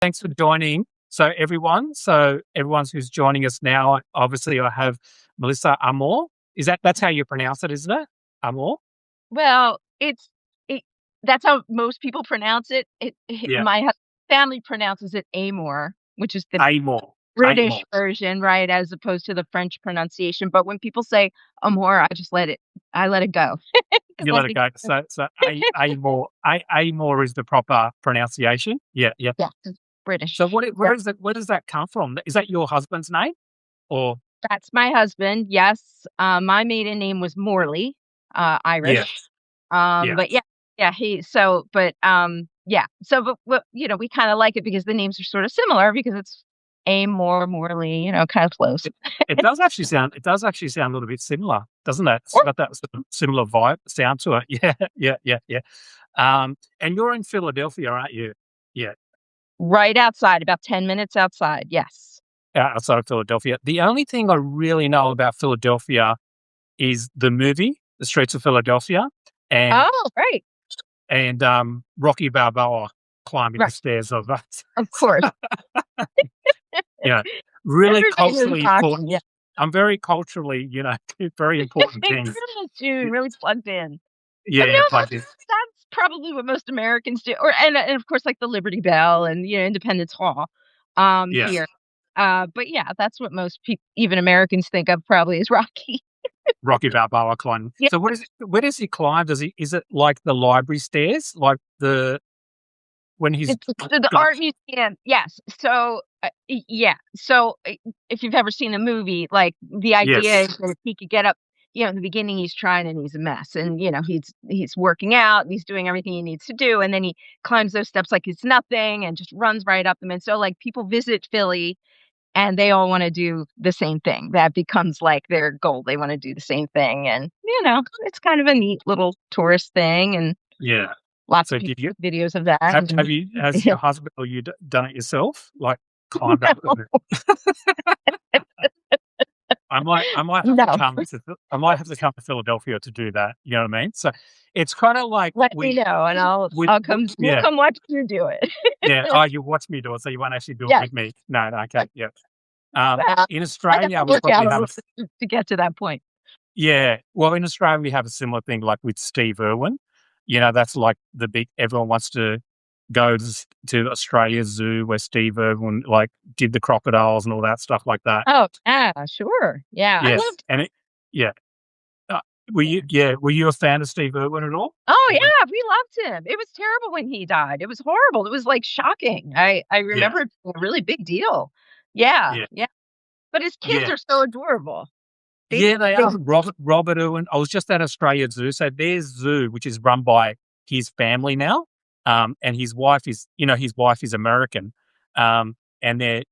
Thanks for joining. So everyone who's joining us now, obviously I have Melissa Amour. That's how you pronounce it, isn't it? Amour? Well, it that's how most people pronounce it. Yeah. My family pronounces it Amor, which is the Amour. British Amour. version, right, as opposed to the French pronunciation. But when people say Amor, I let it go. You let Like, it go. So Amour. Amour is the proper pronunciation. Yeah, yeah. yeah, it's So British. what it- Yeah, where is that where does that come from? Is that your husband's name? Or that's my husband. Yes, my maiden name was Morley, yeah, Irish. yeah. But yeah, yeah. So, but we kind of like it because the names are sort of similar because it's Amor, Morley, kind of close. It does actually sound a little bit similar, doesn't it? It's Or got that sort of similar vibe sound to it. Yeah, yeah, yeah, yeah. And you're in Philadelphia, aren't you? Yeah, right outside, about 10 minutes outside. Yes. outside of Philadelphia. The only thing I really know about Philadelphia is the movie, The Streets of Philadelphia, and Oh, right. Rocky Balboa climbing the Right. stairs of that. Of course. Yeah, really Everybody knows culturally Rocky. important. Yeah. I'm very culturally, very important things. Really June, really plugged in. Yeah, No, yeah, plugged in. that's probably what most Americans do. And of course, like the Liberty Bell and Independence Hall, Yeah. here. But yeah, that's what most people, even Americans, think of probably as Rocky. Rocky Balboa climbing. Yeah, So what is it, where does he climb? Is it like the library stairs? Like when he's it's the got art museum. Yes. So yeah. So if you've ever seen the movie, like the idea yes. is that if he could get up, in the beginning he's trying and he's a mess, and he's working out and he's doing everything he needs to do, and then he climbs those steps like it's nothing and just runs right up them. And so like people visit Philly and they all want to do the same thing. That becomes like their goal. They want to do the same thing, and it's kind of a neat little tourist thing, and Yeah. lots of So people did you take videos of that. have And you has your husband or you done it yourself? Like climbed up no, the I might have to no. come to Philadelphia to do that. You know what I mean? So it's kind of like Let me know, and with I'll come. We'll yeah, come watch you do it. yeah. Oh, you watch me do it, so you won't actually do it Yes. with me. No, no, okay, Right. yeah. Well, In I got Australia, to we work probably out a have little bit to get to that point. yeah. Well, in Australia, we have a similar thing like with Steve Irwin. That's like the big everyone wants to go to Australia Zoo where Steve Irwin like did the crocodiles and all that stuff like that. Oh, yeah, sure. Yeah, I Yeah. loved. And yeah. Uh, were you a fan of Steve Irwin at all? Oh Or yeah, we loved him. It was terrible when he died. It was horrible. It was like shocking. I yeah. remember it being a really big deal. Yeah, Yeah. yeah. But his kids Yeah. are so adorable. They Yeah, they they are. Robert Irwin. I was just at Australia Zoo. So there's zoo, which is run by his family now. And his wife is American. And they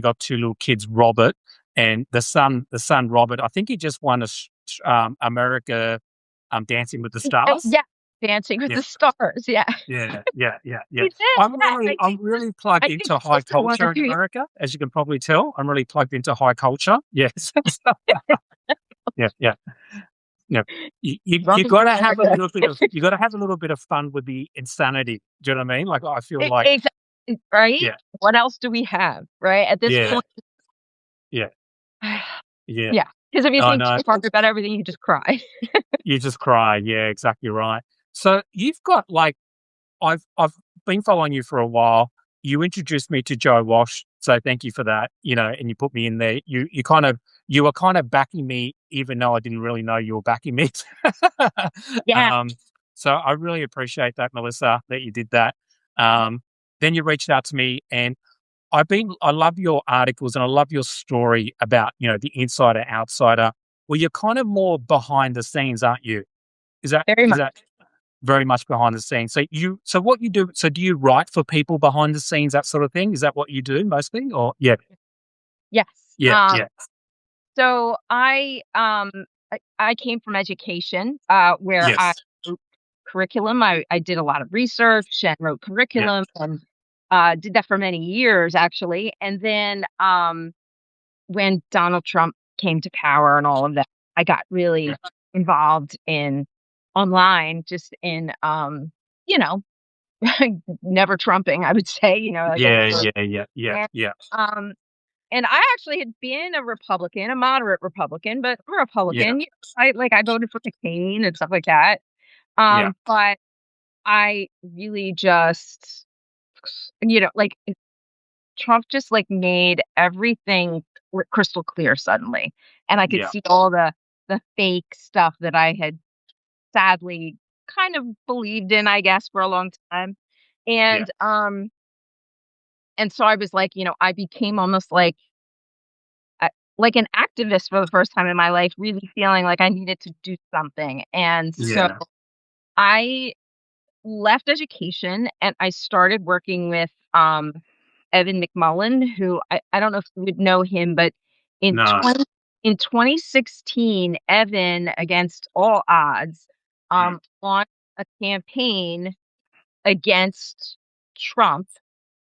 got two little kids, Robert and the son Robert. I think he just won America Dancing with the Stars. yeah, Dancing with Yeah, the Stars. Yeah, yeah, yeah, yeah, yeah. he did. I'm Yeah, really I'm really plugged I think into his high sister won a culture in few years. America, as you can probably tell. I'm really plugged into high culture. Yes. Yeah, yeah. Yeah. You Welcome to gotta have a America. little bit of fun with the insanity. Do you know what I mean? Like I feel like Exactly, right? yeah, What else do we have, right? At this yeah, point, yeah, yeah. yeah. Because if you I think know. too hard about everything, you just cry. You just cry. Yeah, exactly right. So you've got like I've been following you for a while. You introduced me to Joe Walsh, so thank you for that. And you put me in there. You were kind of backing me, even though I didn't really know you were backing me. Yeah, um, so I really appreciate that, Melissa, that you did that. Um, then you reached out to me, and I love your articles and I love your story about the insider outsider. Well, you're kind of more behind the scenes, aren't you? Is that very is much. that very much behind the scenes? So what you do? So do you write for people behind the scenes, that sort of thing? Is that what you do mostly? Or yeah, Yes. yeah, yeah, So I came from education, where I yes, wrote curriculum. I did a lot of research and wrote yeah, curriculum, and did that for many years actually. And then when Donald Trump came to power and all of that, I got yeah, really involved in online, just in you know never trumping, I would say, like Yeah, over yeah, yeah, yeah, and, yeah, um, and I actually had been a Republican, a moderate Republican, but a yeah, Republican. I voted for McCain and stuff like that. yeah, But I really just, like Trump just like made everything crystal clear suddenly, and I could yeah, see all the fake stuff that I had sadly kind of believed in, I guess, for a long time. yeah, And so I was like, I became almost like an activist for the first time in my life, really feeling like I needed to do something. And so yeah, I left education and I started working with Evan McMullen, who I don't know if you would know him, but in no, 2016, Evan, against all odds, mm, launched a campaign against Trump.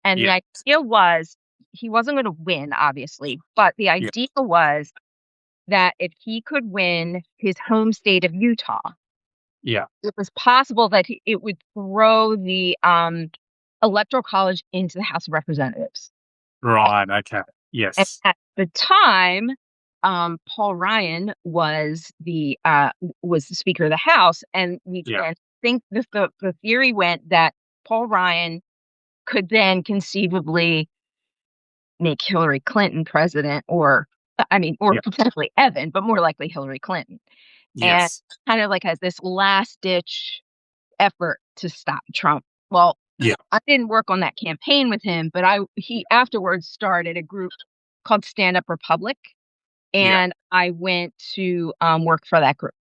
And the yeah, idea was he wasn't going to win, obviously, but the yeah, idea was that if he could win his home state of Utah, yeah, it was possible that it would throw the electoral college into the House of Representatives. right, okay, And yes, at the time, Paul Ryan was the Speaker of the House, and yeah, I think the theory went that Paul Ryan could then conceivably make Hillary Clinton president, or or yeah, potentially Evan, but more likely Hillary Clinton, and yes, kind of like as this last ditch effort to stop Trump. Well, yeah, I didn't work on that campaign with him, but he afterwards started a group called Stand Up Republic, yeah, and I went to work for that group.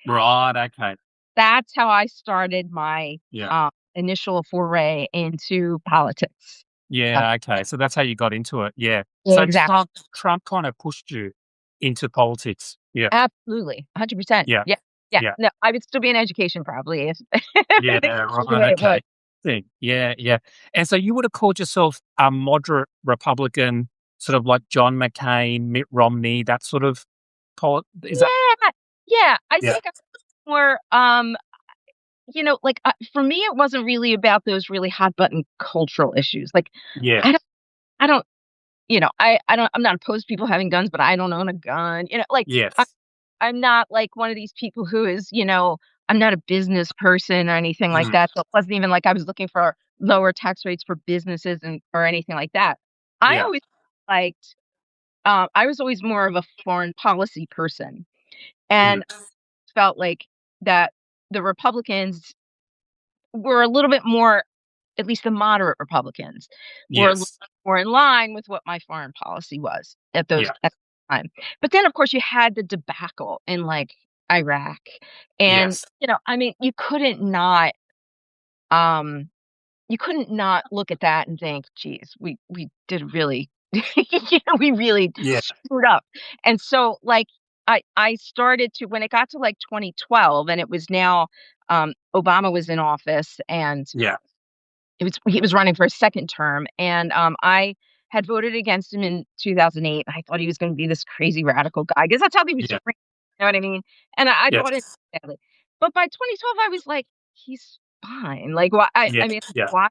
right, okay, That's how I started my yeah, initial foray into politics. Uh, yeah, okay. So that's how you got into it. Yeah. yeah, So exactly. Trump kind of pushed you into politics. Yeah, Absolutely, 100%. yeah, Yeah, yeah. yeah. No, I would still be in education probably if Yeah, everything was the way right, it was. okay. Thing. Yeah, yeah. And so you would have called yourself a moderate Republican, sort of like John McCain, Mitt Romney, that sort of is that Yeah, yeah. I yeah, think I'm more. Like for me, it wasn't really about those really hot button cultural issues. Like, yeah, I don't, I don't, I don't. I'm not opposed to people having guns, but I don't own a gun. Like yes, I'm not like one of these people who is, I'm not a business person or anything like mhm, that. So it wasn't even like I was looking for lower tax rates for businesses and or anything like that. I yeah, always liked, I was always more of a foreign policy person mhm, and felt like that the Republicans were a little bit more, at least the moderate Republicans, were a little yes, more in line with what my foreign policy was yeah, at the time. But then, of course, you had the debacle in like Iraq, and yes, um, you couldn't not look at that and think, "Geez, we did really, we really yeah, screwed up." And so, like, I started to when it got to like 2012, and it was now Obama was in office, and yeah, he was running for a second term, and I had voted against him in 2008. I thought he was going to be this crazy radical guy because that's how he was yeah, framed. You know what I mean? And I yes, bought it badly. But by 2012, I was like, he's fine. Like, why? yeah, yeah, Why?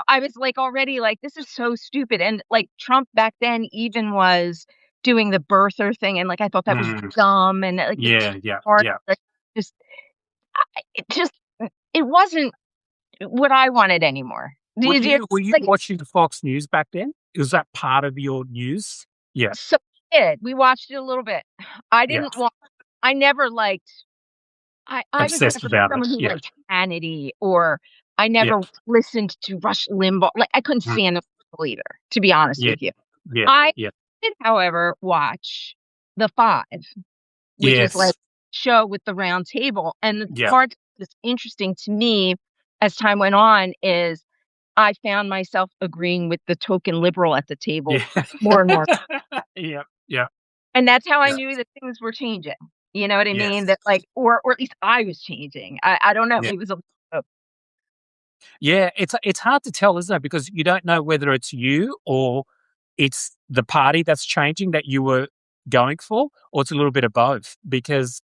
I was like already like, this is so stupid. And like Trump back then even was doing the birther thing, and like I thought that was mm, dumb, and like the yeah, yeah, part yeah. like, just it just it wasn't what I wanted anymore. Were you Like, watching the Fox News back then? Was that part of your news? Yeah, so we did. We watched it a little bit. I yeah, didn't want I never liked I was obsessed never about it. someone who Yeah, liked Hannity, or I yeah, never listened to Rush Limbaugh. Like, I couldn't mm, stand those people either, to be honest yeah, with you. yeah, I yeah, did, however, watch The Five, which is like yes, show with the round table, and the yeah, part that's interesting to me as time went on is I found myself agreeing with the token liberal at the table yeah, more and more, yeah, yeah, and that's how I yeah, knew that things were changing. You know what I mean? yes, That like, or at least I was changing. I don't know. yeah. It was a Yeah, it's hard to tell, isn't it? Because you don't know whether it's you or it's the party that's changing that you were going for, or it's a little bit of both. Because,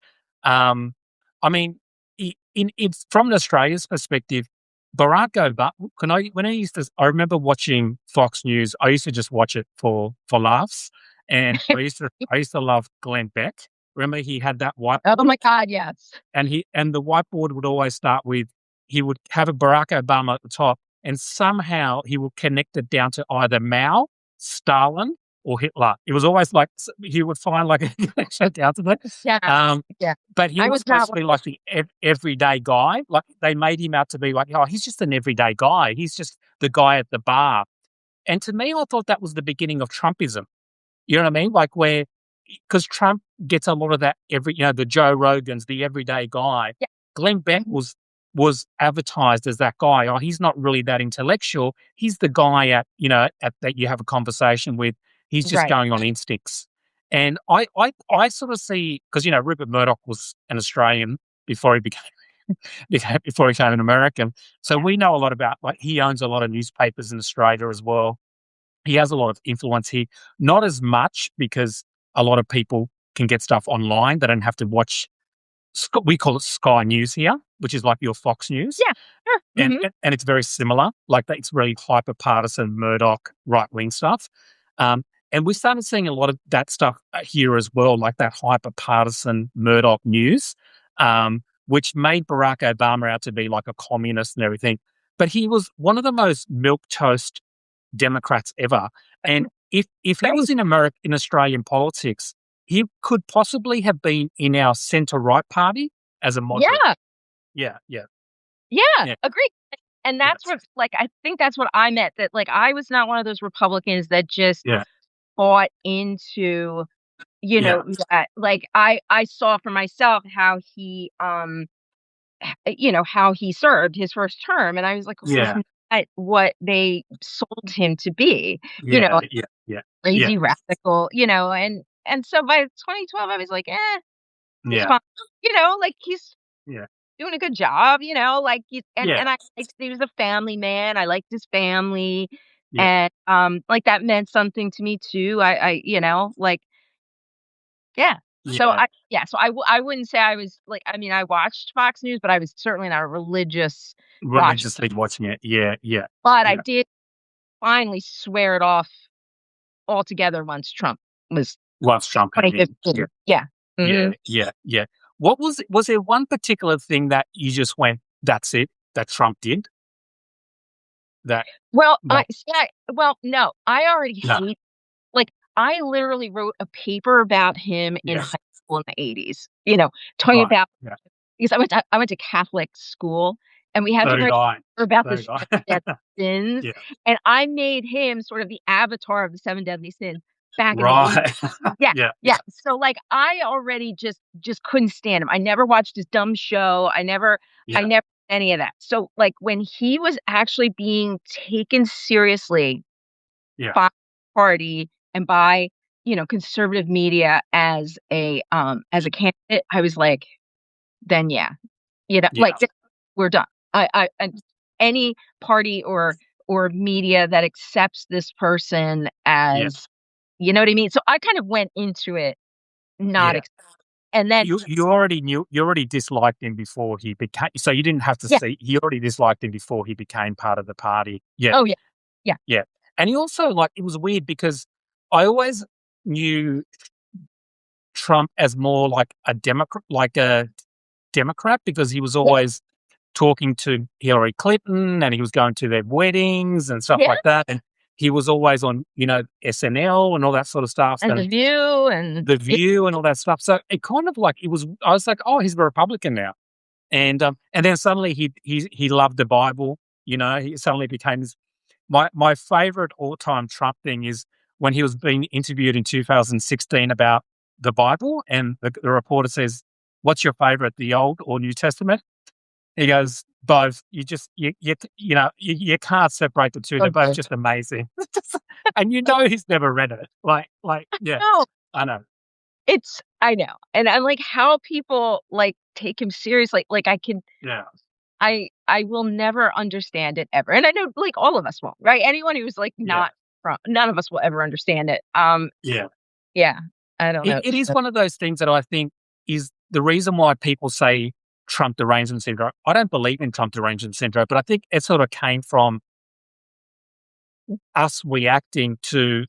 I mean, in it's from an Australia's perspective. Barack Obama. I remember watching Fox News. I used to just watch it for laughs, and I used to love Glenn Beck. Remember, he had that Oh whiteboard, my God, yes. and the whiteboard would always start with, he would have a Barack Obama at the top, and somehow he would connect it down to either Mao, Stalin, or Hitler. It was always like he would find like a connection down to that. Yeah, Um, yeah. but he I was was supposed not to one be of those. like the everyday guy. Like they made him out to be like, oh, he's just an everyday guy. He's just the guy at the bar. And to me, I thought that was the beginning of Trumpism. You know what I mean? Like where, because Trump gets a lot of that the Joe Rogans, the everyday guy. Yeah. Glenn Beck Mhm. was advertised as that guy. Oh, he's not really that intellectual. He's the guy at that you have a conversation with. He's just Right. going on instincts. And I sort of see, because Rupert Murdoch was an Australian before he became before he became an American. So Yeah. we know a lot about, like, he owns a lot of newspapers in Australia as well. He has a lot of influence here, not as much because a lot of people can get stuff online. They don't have to watch. We call it Sky News here, which is like your Fox News, Yeah. Sure. and Mhm. and it's very similar. Like that, it's really hyper partisan Murdoch right wing stuff. Um, and we started seeing a lot of that stuff here as well, like that hyper partisan Murdoch news, which made Barack Obama out to be like a communist and everything. But he was one of the most milk toast Democrats ever. And if he was Right. in Australian politics, he could possibly have been in our centre right party as a moderate. Yeah. Yeah, yeah, Yeah. yeah, Agreed. And yeah, that's what, like, I think that's what I meant, that, like, I was not one of those Republicans that just yeah, bought into, yeah, that, like, I saw for myself how he, how he served his first term, and I was like, "This is yeah, not what they sold him to be," yeah, yeah, yeah, yeah, crazy radical, and so by 2012, I was like, "Eh, he's yeah, fine." Like, he's yeah, doing a good job, like, he's yeah, and I liked he was a family man, I liked his family, yeah, and, like, that meant something to me too. Like, yeah. So yeah. I wouldn't say I was, like, I mean, I watched Fox News, but I was certainly not a religious watcher, Religiously watching it. Yeah, yeah, but I yeah. did finally swear it off altogether once Trump was Once Trump came in. Yeah, 2015. Yeah. yeah, Mhm. yeah, yeah. Was there one particular thing that you just went, that's it, that Trump did? That, Well, like, no, I already no, hate, like, I literally wrote a paper about him in yeah, high school in the '80s, talking right, about, yeah. because I went to Catholic school, and we had So to did write I. about So the did 7 I. deadly sins, Yeah. and I made him sort of the avatar of the 7 deadly sins back in the '80s. Right. Yeah, Yeah, yeah. So, like, I already just couldn't stand him. I never watched his dumb show. I yeah, never any of that. So, like, when he was actually being taken seriously yeah, by the party and by, conservative media as a candidate, I was like, then yeah, yeah, like, we're done. And any party or media that accepts this person yeah, as, you know what I mean? So I kind of went into it not yeah. ex and then You already disliked him before he became, so you didn't have to yeah. see, you already disliked him before he became part of the party. Yeah, Oh, yeah. Yeah. yeah. And he also, like, it was weird because I always knew Trump as more like a Democrat, because he was Yeah. always talking to Hillary Clinton, and he was going to their weddings and stuff Yeah. like that, and he was always on, SNL and all that sort of stuff, And and The View and The yeah. View and all that stuff. So it kind of like, I was like, "Oh, he's a Republican now." And then suddenly he loved the Bible, he suddenly became this. My favorite all-time Trump thing is when he was being interviewed in 2016 about the Bible, and the reporter says, "What's your favorite, the Old or New Testament?" He goes, "Both." You can't separate the two. So They're both good. just amazing. And he's never read it. Yeah, No, I know. I know, and I'm like, how people, like, take him seriously, like, Yeah, I will never understand it ever, and I know, like, all of us won't, right? Anyone who's, like, yeah, not from none of us will ever understand it. yeah. Yeah, I don't know. It is one of those things that I think is the reason why people say Trump derangement syndrome. I don't believe in Trump derangement syndrome, but I think it sort of came from us reacting to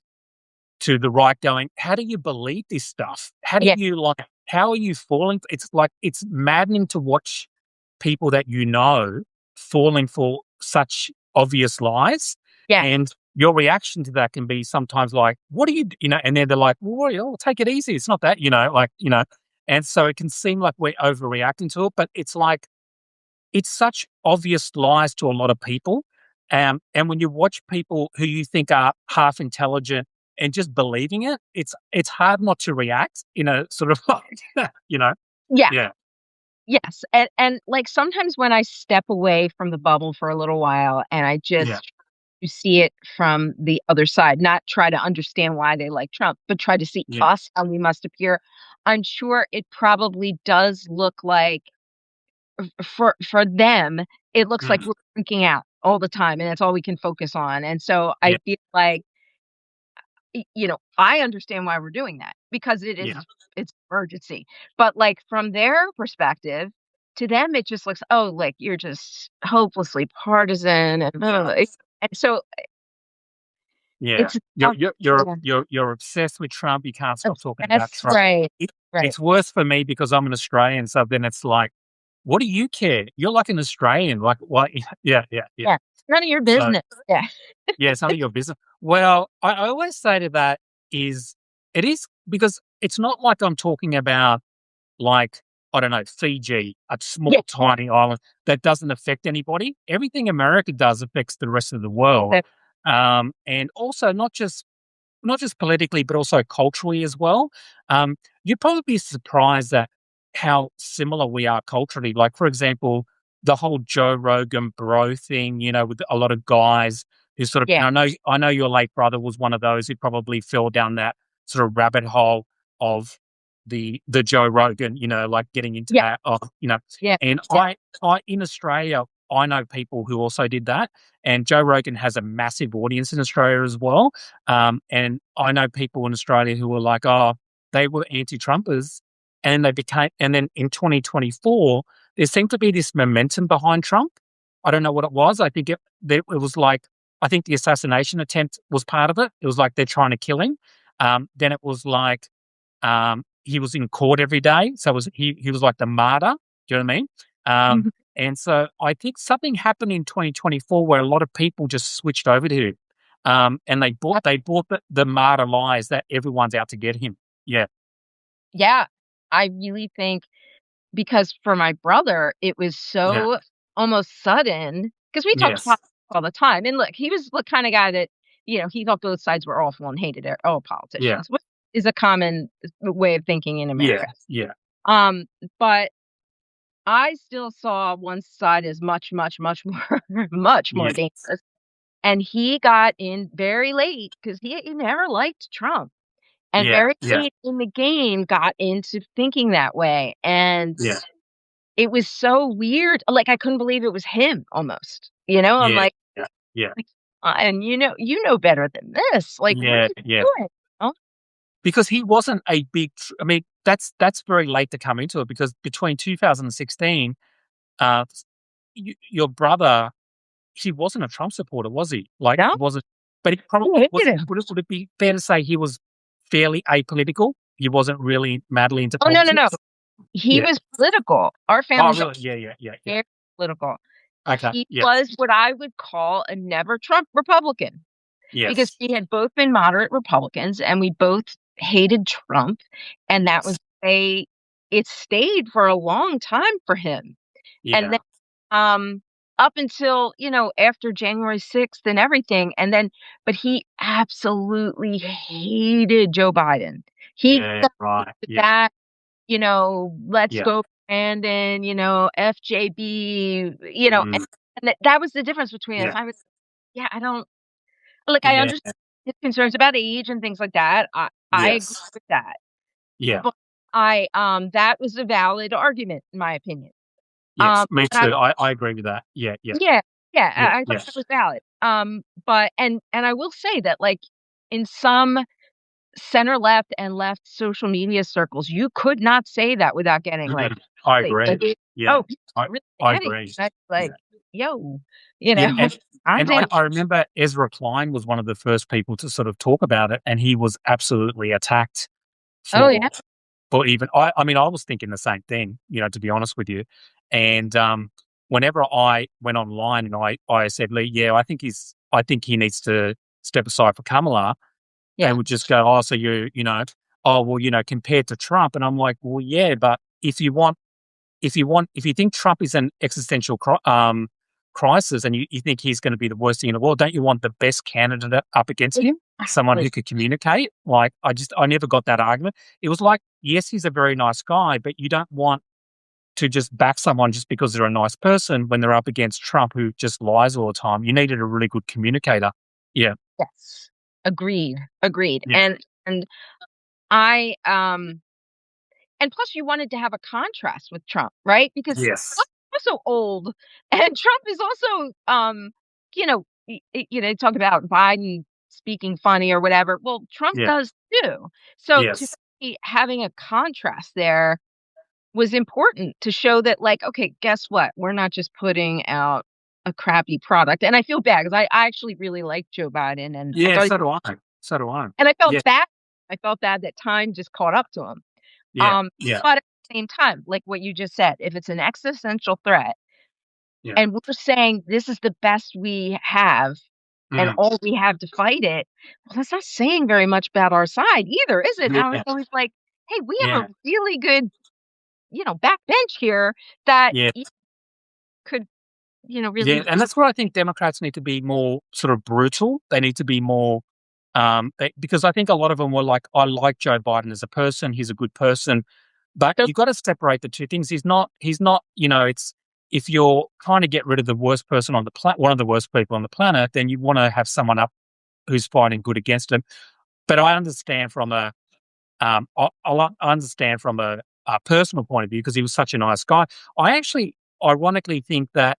the right going, how do you believe this stuff? How do Yeah. you like, how are you falling? It's like, it's maddening to watch people that you know falling for such obvious lies. Yeah. And your reaction to that can be sometimes like, what do you know? And then they're like, well, take it easy. It's not that, and so it can seem like we're overreacting to it, but it's like, it's such obvious lies to a lot of people. And when you watch people who you think are half intelligent and just believing it, it's hard not to react in a sort of like, Yeah. yeah, Yes. And like sometimes when I step away from the bubble for a little while and I yeah, just to see it from the other side, not try to understand why they like Trump, but try to see yeah, us how we must appear. I'm sure it probably does look like for them, it looks like mm, we're freaking out all the time and that's all we can focus on. And so I yeah, feel like I understand why we're doing that because yeah, it's emergency. But like from their perspective, to them it just looks, oh, like you're just hopelessly partisan and blah, blah, blah. And so yeah. it's You're tough. you're you're Yeah. you're you're obsessed with Trump. You can't stop talking about That's Trump. right. It, Right. it's worse for me because I'm an Australian. So then it's like, what do you care? You're like an Australian. Like, what? Yeah, yeah, yeah. Yeah. None of your So business. Yeah. yeah, it's none of your business. Well, I always say to that is it is because it's not like I'm talking about like, I don't know, Fiji, a Yeah. small, tiny island that doesn't affect anybody. Everything America does affects the rest of the world. That- And also not just politically, but also culturally as well. You'd probably be surprised at how similar we are culturally. Like, for example, the whole Joe Rogan bro thing, with a lot of guys who sort of, Yeah. I know your late brother was one of those who probably fell down that sort of rabbit hole of the Joe Rogan, like getting into Yeah. that, Yeah. and I in Australia, I know people who also did that, and Joe Rogan has a massive audience in Australia as well. And I know people in Australia who were like, oh, they were anti-Trumpers, and and then in 2024, there seemed to be this momentum behind Trump. I don't know what it was. I think it was like, I think the assassination attempt was part of it. It was like they're trying to kill him. Then it was like, he was in court every day, so he was like the martyr. Do you know what I mean? Um, Mhm. and so I think something happened in 2024 where a lot of people just switched over to him, and they bought the martyr lies that everyone's out to get him. Yeah, Yeah. I really think because for my brother, it was yeah, so almost sudden because we talked yes, politics all the time. And look, he was the kind of guy that, he thought both sides were awful and hated all yeah, politicians, which is a common way of thinking in yeah, America. yeah, Um, but I still saw one side as much, much, much more, much more yes, dangerous. And he got in very late because he never liked Trump and yeah, very yeah, late in the game got into thinking that way. And yeah, it was so weird, like, I couldn't believe it was him almost, I'm yeah, like yeah, yeah, like, and you know better than this, like, what are yeah, you yeah. doing?" Oh, Because he wasn't a big. I mean, that's very late to come into it because between 2016, uh, your brother, he wasn't a Trump supporter, was he? Like, no, he wasn't, but he probably he was. hated him. Would it be fair to say he was fairly apolitical? He wasn't really madly into Oh, no, no, no. politics? He Yeah. was political. Our Oh, family's really? Yeah, yeah, yeah, yeah. very political. Okay. He Yeah. was what I would call a never Trump Republican because Yes. we had both been moderate Republicans and we both hated Trump, and that was Yes. a it stayed for a long time for him. And Yeah. then, up until, after January 6th and everything, and then but he absolutely hated Joe Biden. He Yeah. got Right. into Yeah. that, "Let's Yeah. go Brandon," FJB, Mm, and that was the difference between us. yeah. I was yeah, I don't like, I Yeah. understand his concerns about age and things like that. I agree Yes. with that, Yeah. but that was a valid argument in my opinion. Yes. Me But I too. I agree with that. Yeah. Yeah. Yeah, yeah, Yeah. I thought Yeah. that was valid. But and I will say that, like, in some center left and left social media circles, you could not say that without getting, like, I bullied. agree. Like, Yeah. Oh, people I really I panicked. agree. That's Yeah. like, "Yo," you Yeah, know, "calm and down." I remember Ezra Klein was one of the first people to sort of talk about it, and he was absolutely attacked Oh, yeah. for even I mean, I was thinking the same thing, to be honest with you. And, whenever I went online and I said, "Lee, yeah, I think he needs to step aside for Kamala," they Yeah. would just go, "Oh, so oh, well, compared to Trump," and I'm like, "Well, yeah, but if you think Trump is an existential crisis and you think he's going to be the worst thing in the world, don't you want the best candidate up against him? Someone Exactly. who could communicate?" Like, I never got that argument. It was like, yes, he's a very nice guy, but you don't want to just back someone just because they're a nice person when they're up against Trump, who just lies all the time. You needed a really good communicator. Yeah. Yes. Agreed, agreed, Yeah. and I, and plus you wanted to have a contrast with Trump, right? Because Yes. Trump's also old, and Trump is also, they talk about Biden speaking funny or whatever. Well, Trump Yeah. does too. So to Yes. me, having a contrast there was important to show that, like, okay, guess what? We're not just putting out a crappy product. And I feel bad because I actually really like Joe Biden, and I Yeah. thought, So do I. So do I. and I felt Yeah. bad. I felt bad that time just caught up to him. Yeah. Um, Yeah. but at the same time, like what you just said, if it's an existential threat Yeah. and we're saying this is the best we have and Mm. all we have to fight it, well, that's not saying very much about our side either, is it? I was Yeah. always like, hey, we have Yeah. a really good, backbench here that Yeah. could, Yeah, really. and that's where I think Democrats need to be more sort of brutal. They need to be more, because I think a lot of them were like, "I like Joe Biden as a person. He's a good person," but So, you got to separate the two things. He's not. He's not. It's if you're trying to get rid of the worst person on the planet, one of the worst people on the planet, then you want to have someone up who's fighting good against him. But I understand from I understand from a personal point of view because he was such a nice guy. I actually, ironically, think that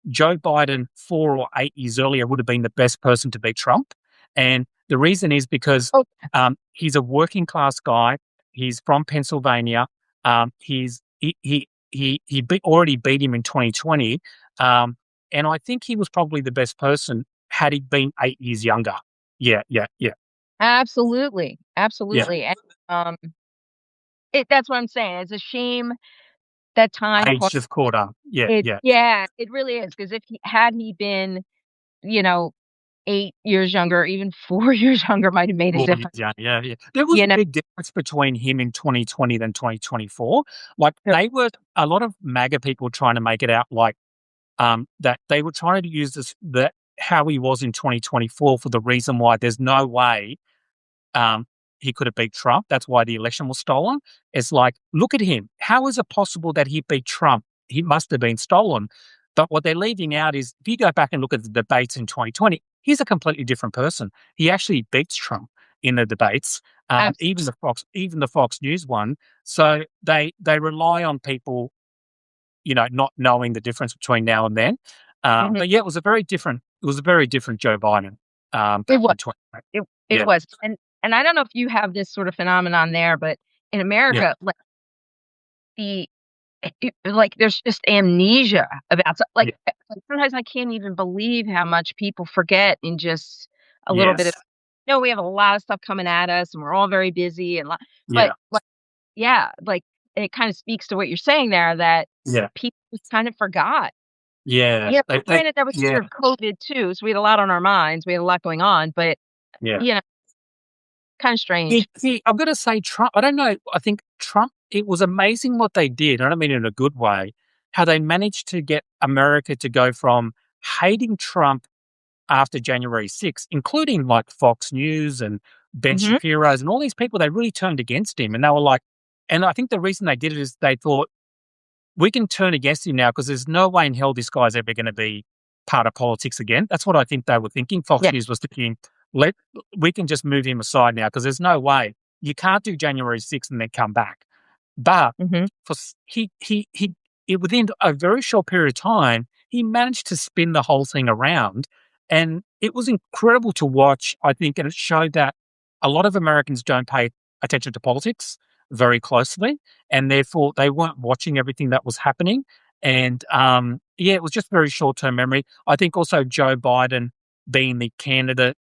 Joe Biden 4 or 8 years earlier would have been the best person to beat Trump. And the reason is because oh, he's a working class guy. He's from Pennsylvania. Already beat him in 2020. And I think he was probably the best person had he been 8 years younger. Yeah, yeah, yeah, absolutely, yeah. absolutely. And that's what I'm saying. It's a shame that time Age caught just caught up. Yeah, it. yeah. Yeah, it really is. Because if he been, you know, 8 years younger, even 4 years younger, might have made a 4 years, difference. yeah, yeah, yeah. There was You a know, big difference between him in 2020 than 2024. Like, So- they were a lot of MAGA people trying to make it out like, that they were trying to use how he was in 2024 for the reason why there's no way um, he could have beat Trump. That's why the election was stolen. It's like, look at him. How is it possible that he beat Trump? He must have been stolen. But what they're leaving out is, if you go back and look at the debates in 2020, he's a completely different person. He actually beats Trump in the debates, abs- even the Fox News one. So they rely on people, not knowing the difference between now and then. mhm. But yeah, it was a very different Joe Biden It back was. in 2020. It Yeah, was. And I don't know if you have this sort of phenomenon there, but in yeah, America, like the like there's just amnesia about yeah. sometimes I can't even believe how much people forget in just a little bit of. Yes. No, we have a lot of stuff coming at us, and we're all very busy, but Yeah. like, yeah, like it kind of speaks to what you're saying there that Yeah. people just kind of forgot. Yeah. Yeah, They granted that was the yeah. year of COVID too, so we had a lot on our minds. We had a lot going on, but Yeah. you know, kind of strange. I'm gonna say Trump. I don't know. I think Trump, it was amazing what they did. I don't mean in a good way, how they managed to get America to go from hating Trump after January 6th, including like Fox News and Ben Hmm. Shapiro's and all these people, they really turned against him. And they were like, and I think the reason they did it is they thought, we can turn against him now because there's no way in hell this guy's ever going to be part of politics again. That's what I think they were thinking. Fox Yeah. News was thinking, let we can just move him aside now because there's no way you can't do January 6th and then come back. But Hmm. for within a very short period of time, he managed to spin the whole thing around, and it was incredible to watch. I think, and it showed that a lot of Americans don't pay attention to politics very closely, and therefore they weren't watching everything that was happening. And yeah, it was just very short term memory. I think also Joe Biden being the candidate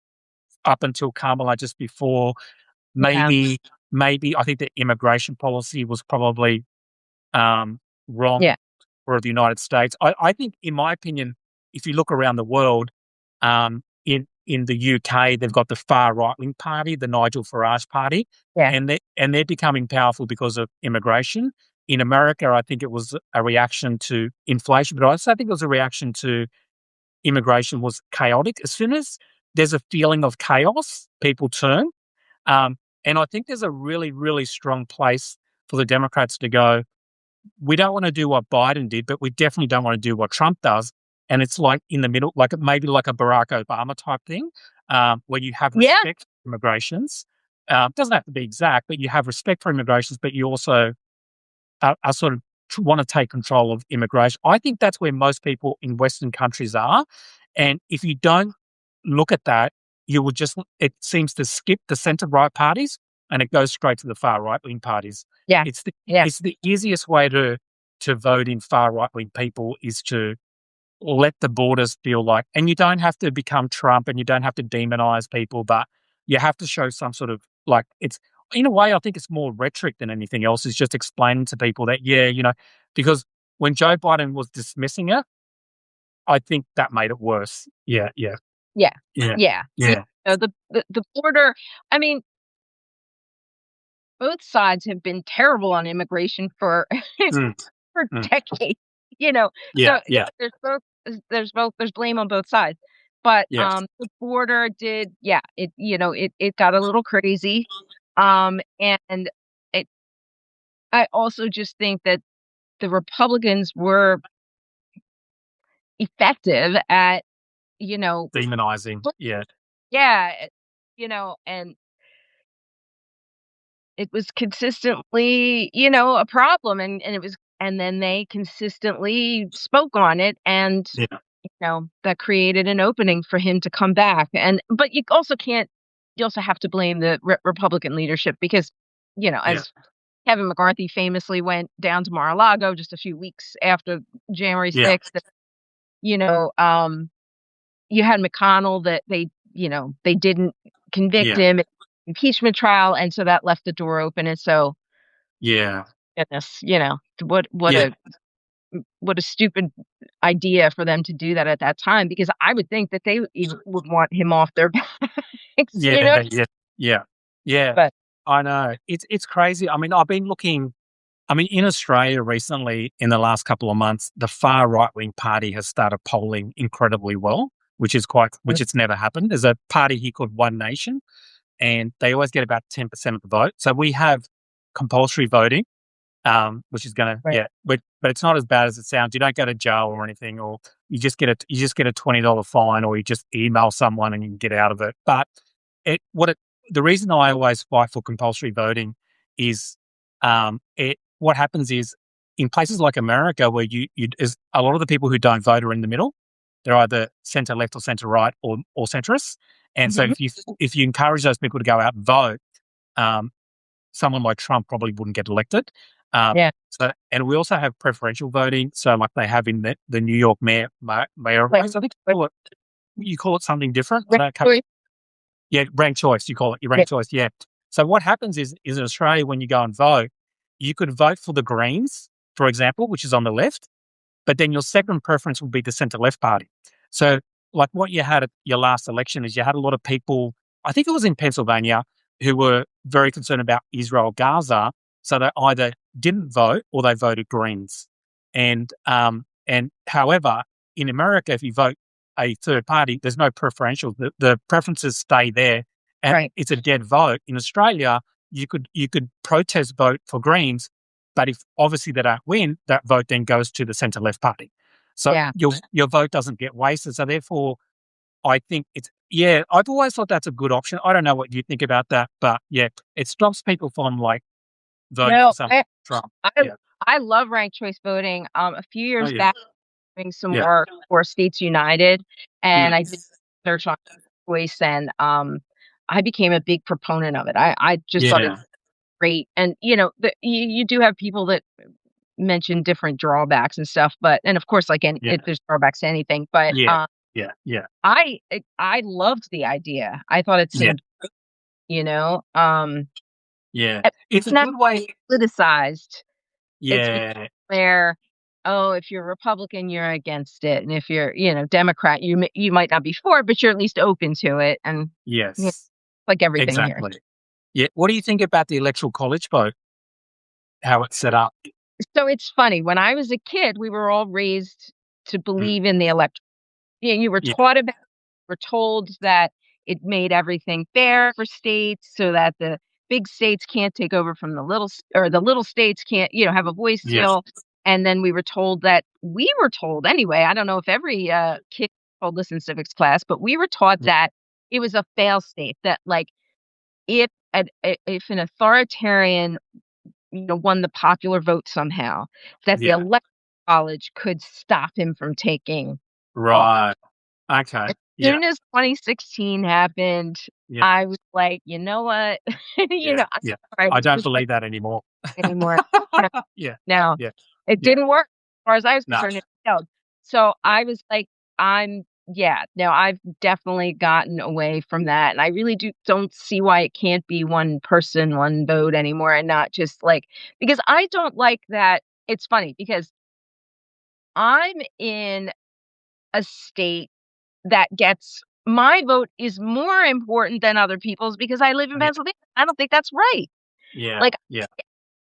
up until Kamala just before, Yeah. maybe maybe I think the immigration policy was probably wrong Yeah. for the United States. I think, in my opinion, if you look around the world, in the UK, they've got the far right wing party, the Nigel Farage party, Yeah. and they're becoming powerful because of immigration. In America, I think it was a reaction to inflation, but I also think it was a reaction to immigration was chaotic. As soon as there's a feeling of chaos, people turn. Um, and I think there's a really, really strong place for the Democrats to go, we don't want to do what Biden did, but we definitely don't want to do what Trump does. And it's like in the middle, like maybe like a Barack Obama type thing, where you have Yeah. respect for immigrations. Doesn't have to be exact, but you have respect for immigrations, but you also are sort of want to take control of immigration. I think that's where most people in Western countries are. And if you don't look at that, you will just, it seems to skip the centre right parties and it goes straight to the far right wing parties. Yeah. It's the Yeah. it's the easiest way to vote in far right wing people is to let the borders feel like, and you don't have to become Trump and you don't have to demonize people, but you have to show some sort of like, it's in a way, I think it's more rhetoric than anything else. Is just explaining to people that, yeah, because when Joe Biden was dismissing it, I think that made it worse. Yeah, yeah, Yeah. yeah, Yeah. Yeah. yeah. The border, I mean, both sides have been terrible on immigration for Mm, for mm. decades, you know. Yeah, So yeah, there's blame on both sides. But yes, the border did, yeah, it got a little crazy. And it I also just think that the Republicans were effective at, you know, demonizing. Yeah, yeah, and it was consistently, a problem, and it was, and then they consistently spoke on it, and yeah, that created an opening for him to come back. And but you also have to blame the Republican leadership because, yeah, as Kevin McCarthy famously went down to Mar-a-Lago just a few weeks after January yeah, 6th. You know, you had McConnell that they didn't convict yeah, him in impeachment trial, and so that left the door open. And so, yeah, goodness, what yeah, a stupid idea for them to do that at that time, because I would think that they even would want him off their backs, yeah, yeah, yeah, yeah. But I know. It's crazy. I mean, I've been looking. I mean, in Australia recently, in the last couple of months, the far right wing party has started polling incredibly well, which it's never happened. There's a party here called One Nation, and they always get about 10% of the vote. So we have compulsory voting, which is gonna, right, yeah, but it's not as bad as it sounds. You don't go to jail or anything, or you just get a $20 fine, or you just email someone and you can get out of it. But the reason I always fight for compulsory voting is, what happens is, in places like America where you is a lot of the people who don't vote are in the middle. They're either centre left or centre right, or centrists. And so Mhm. if you encourage those people to go out and vote, um, someone like Trump probably wouldn't get elected. Yeah, And we also have preferential voting. So like they have in the New York mayor like, race. I think like, you call it something different. I right, don't, right, yeah, ranked choice. You call it your yeah, ranked choice. Yeah. So what happens is in Australia when you go and vote, you could vote for the Greens, for example, which is on the left, but then your second preference would be the centre left party. So, like what you had at your last election is you had a lot of people, I think it was in Pennsylvania, who were very concerned about Israel Gaza. So they either didn't vote or they voted Greens. And however, in America, if you vote a third party, there's no preferential. The preferences stay there and right. it's a dead vote. In Australia, you could protest vote for Greens, but if obviously they don't win, that vote then goes to the centre left party. So Yeah. your vote doesn't get wasted. So therefore, I think yeah, I've always thought that's a good option. I don't know what you think about that, but yeah, it stops people from like voting for No, some I Trump. I Yeah. I love ranked choice voting. A few Oh years yeah. back, doing some Yeah. work for States United, and Mm. I did research on choice, and I became a big proponent of it. I just thought it's Yeah. great. And you do have people that mention different drawbacks and stuff, but and of course, like, Yeah. if there's drawbacks to anything, but, Yeah. Yeah. Yeah. I loved the idea. I thought it Yeah. seemed, you know, Yeah. It's it's a not good way. politicized. It's Yeah. where, oh, if you're Republican, you're against it, and if you're, Democrat, you might not be for it, but you're at least open to it, and, yeah, Yes. like everything here. Exactly. Yeah. What do you think about the electoral college vote? How it's set up? So it's funny, when I was a kid, we were all raised to Mm. believe in the you were Yeah. taught about were told that it made everything fair for states so that the big states can't take over from or the little states can't, have a voice Yeah. still. And then we were told anyway, I don't know if every kid told this in civics class, but we were taught that it was a fail state, that like if an authoritarian, won the popular vote somehow, that the Yeah. electoral college could stop him from taking office. Right. Okay. As Yeah. soon as 2016 happened, Yeah. I was like, "You know what?" Yeah. I'm Yeah. sorry, I this don't was like believe that anymore. anymore. No, Yeah. no, Yeah. it Yeah. didn't work as far as I was No. concerned, it failed. So Yeah. I was like, yeah, no, I've definitely gotten away from that, and I really don't see why it can't be one person, one vote anymore, and not just like because I don't like that. It's funny because I'm in a state that gets my vote is more important than other people's because I live in Yeah. Pennsylvania. I don't think that's right. Yeah. Like, Yeah.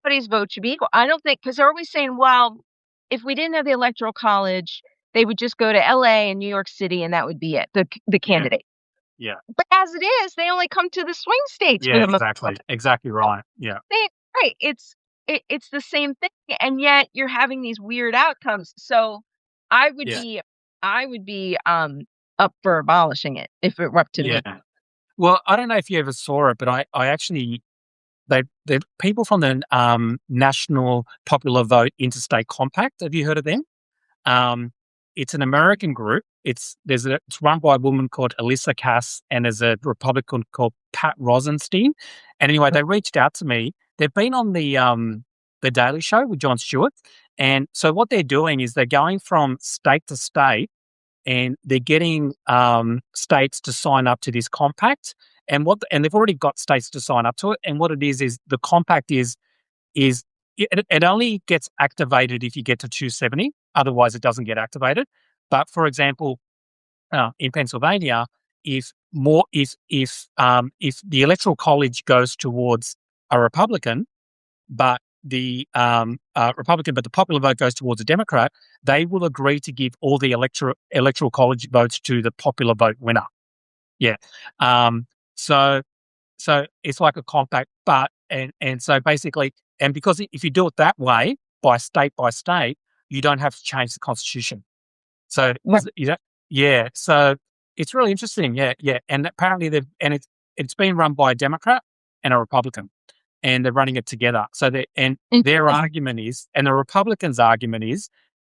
everybody's vote should be equal. I don't think because they're always saying, well, if we didn't have the electoral college, they would just go to LA and New York City and that would be it, the Yeah. candidate. Yeah. But as it is, they only come to the swing states for Yeah. the most Exactly. part. Exactly right. Yeah. Right. It's the same thing, and yet you're having these weird outcomes. So I would Yeah. be I would be up for abolishing it if it were up to Yeah. me. Well, I don't know if you ever saw it, but I actually they people from the National Popular Vote Interstate Compact. Have you heard of them? Um, it's an American group. It's run by a woman called Elissa Cass, and there's a Republican called Pat Rosenstein. And anyway, they reached out to me. They've been on the Daily Show with Jon Stewart, and so what they're doing is they're going from state to state, and they're getting states to sign up to this compact. And they've already got states to sign up to it. And what it is the compact is it only gets activated if you get to 270. Otherwise, it doesn't get activated. But for example, in Pennsylvania, if the electoral college goes towards a Republican, but the Republican, but the popular vote goes towards a Democrat, they will agree to give all the electoral college votes to the popular vote winner. Yeah. Um, so so it's like a compact, but and so basically, and because if you do it that way by state, you don't have to change the constitution. So Right. you know, yeah. So it's really interesting. Yeah, yeah. And apparently it's been run by a Democrat and a Republican, and they're running it together. So their Interesting. argument is, and the Republicans' argument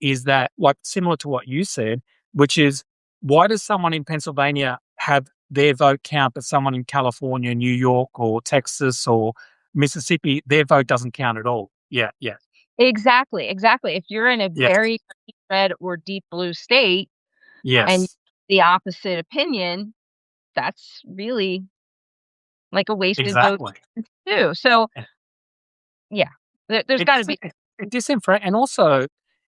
is that like similar to what you said, which is why does someone in Pennsylvania have their vote count, but someone in California, New York, or Texas, or Mississippi, their vote doesn't count at all? Yeah, yeah, Exactly, exactly. If you're in a yeah, very deep red or deep blue state and yes, the opposite opinion, that's really like a wasted vote exactly. too. So yeah, there's It got to dis be. it disenfra and also,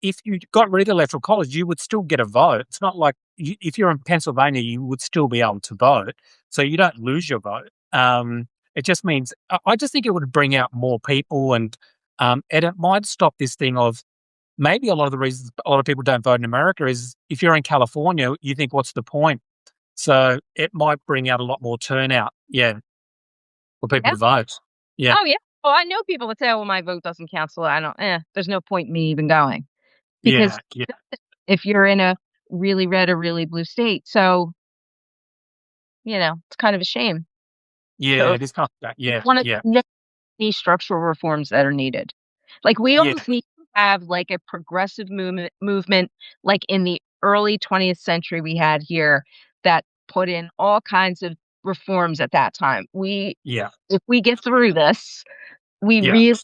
if you got rid of electoral college, you would still get a vote. It's not like if you're in Pennsylvania, you would still be able to vote, so you don't lose your vote. It just means I just think it would bring out more people, and it might stop this thing of maybe a lot of the reasons a lot of people don't vote in America is if you're in California, you think, "What's the point?" So it might bring out a lot more turnout, yeah, for people Yeah. to vote. Yeah, Oh yeah. Oh, I know people that say, "Well, my vote doesn't count, so I don't. There's no point in me even going," because yeah, yeah, if you're in a really red or really blue state, so it's kind of a shame. yeah, So it is kind of that. Yeah, one of yeah, any structural reforms that are needed. Like, we yeah, almost need to have, like, a progressive movement, like, in the early 20th century we had here that put in all kinds of reforms at that time. yeah, If we get through this, we yeah. really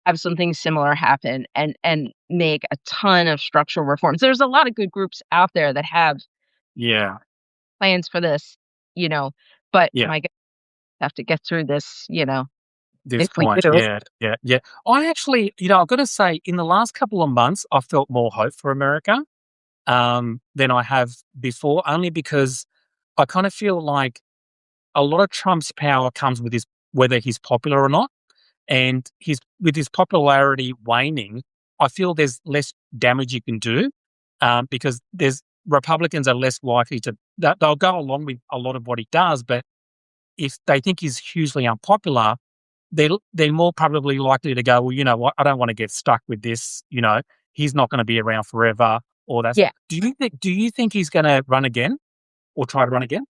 have something similar happen and make a ton of structural reforms. There's a lot of good groups out there that have Yeah. plans for this, you know, but Yeah. my God, we have to get through this, This if we point. do. Yeah. Yeah. Yeah. I actually, I've got to say, in the last couple of months, I felt more hope for America than I have before, only because I kind of feel like a lot of Trump's power comes with his whether he's popular or not. And with his popularity waning, I feel there's less damage you can do because there's Republicans are less likely to they'll go along with a lot of what he does, but if they think he's hugely unpopular, they're more probably likely to go, well, you know what, I don't want to get stuck with this. He's not going to be around forever. Or that's. Yeah, Do you think he's going to run again or try to run again?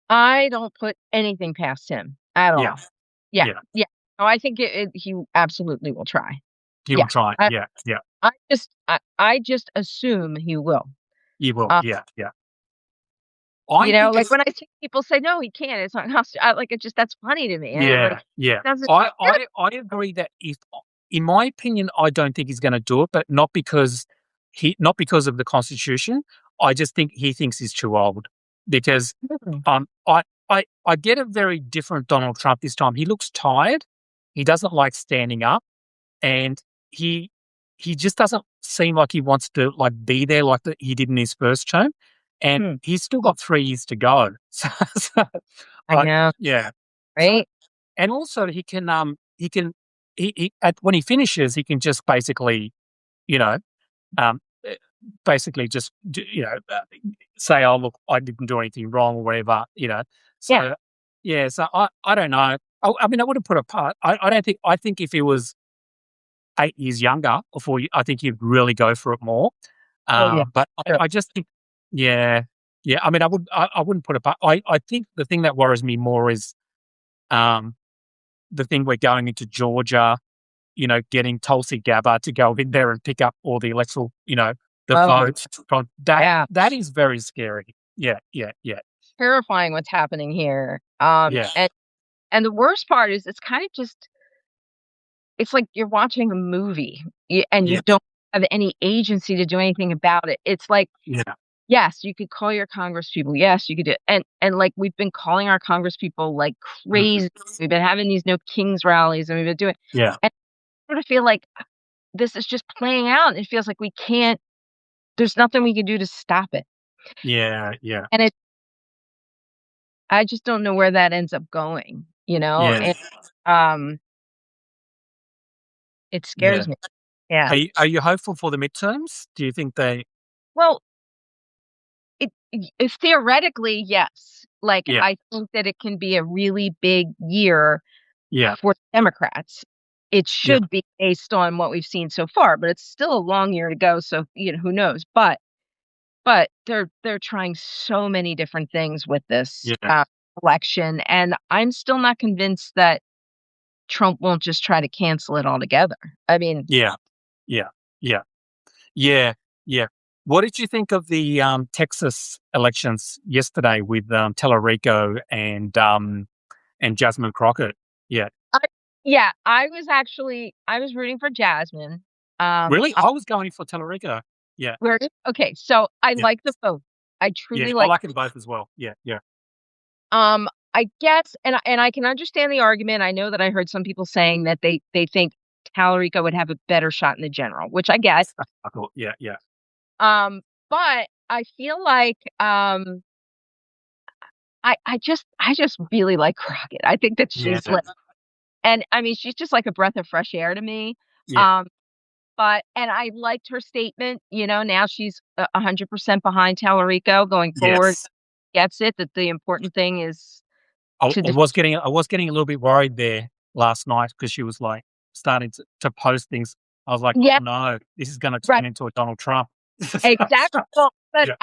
I don't put anything past him at Yeah, all. Yeah, yeah, yeah. Oh, I think he absolutely will try. he will Yeah, try. I, Yeah, yeah, I just assume he will. he will. Uh, Yeah, yeah. I think like it's when I see people say no, he can't. It's not like it just that's funny to me. And like Yeah, yeah. doesn't. I agree that if in my opinion, I don't think he's gonna do it, but not because of the Constitution. I just think he thinks he's too old. Because Mhm. I get a very different Donald Trump this time. He looks tired. He doesn't like standing up, and he he just doesn't seem like he wants to like be there like he did in his first term. And Hmm, he's still got 3 years to go. So I know, yeah. So right? and also he can when he finishes, he can just basically, you know, um, eh, basically just say, "Oh, look, I didn't do anything wrong," or whatever. Yeah. So yeah, so I don't know. I mean, I wouldn't put apart. I don't think. I think if he was 8 years younger, I think he'd really go for it more. Oh yeah. But Sure. I just think, yeah, yeah. I mean, I wouldn't put it apart. I think the thing that worries me more is um the thing we're going into Georgia, getting Tulsi Gabbard to go in there and pick up all the the Oh votes from that. yeah. That is very scary. Yeah, yeah, yeah, Terrifying what's happening here. yeah, And the worst part is it's kind of just it's like you're watching a movie and you yeah, don't have any agency to do anything about it. It's like, yeah, yes, you could call your Congress people. Yes, you could do and like we've been calling our Congress people like mhm, crazy. We've been having these no kings rallies and we've been doing yeah, and I sort of feel like this is just playing out and it feels like we can't there's nothing we can do to stop it. yeah, yeah, And I just don't know where that ends up going, yeah, and um it yeah. scares me. Yeah. Are you hopeful for the midterms? Do you think they? Well, it's theoretically, yes. Like, Yeah, I think that it can be a really big year yeah, for Democrats. It yeah, should be based on what we've seen so far, but it's still a long year to go, so, who knows? But they're trying so many different things with this, yeah, election, and I'm still not convinced that Trump won't just try to cancel it altogether. I mean, yeah, yeah, yeah. Yeah, yeah. What did you think of the Texas elections yesterday with Tellerico and Jasmine Crockett? Yeah, I yeah, I was rooting for Jasmine. really, I was going for Tellerico. Yeah, Where okay, so I yeah, like the both. I yeah. truly I like like them both as well. Yeah, yeah. I guess and I can understand the argument. I know that I heard some people saying that they think Tallarico would have a better shot in the general, which I get. I thought, yeah, yeah, But I feel like I just really like Crockett. I think that yeah, she's like and I mean she's just like a breath of fresh air to me. yeah. Um but and I liked her statement, now she's 100% behind Tallarico going forward. Yes. Gets it that the important thing is I, to I was getting I was getting a little bit worried there last night because she was like starting to post things. I was like, yeah, oh no, this is going to right, turn into a Donald Trump. exactly. Well, but Yeah.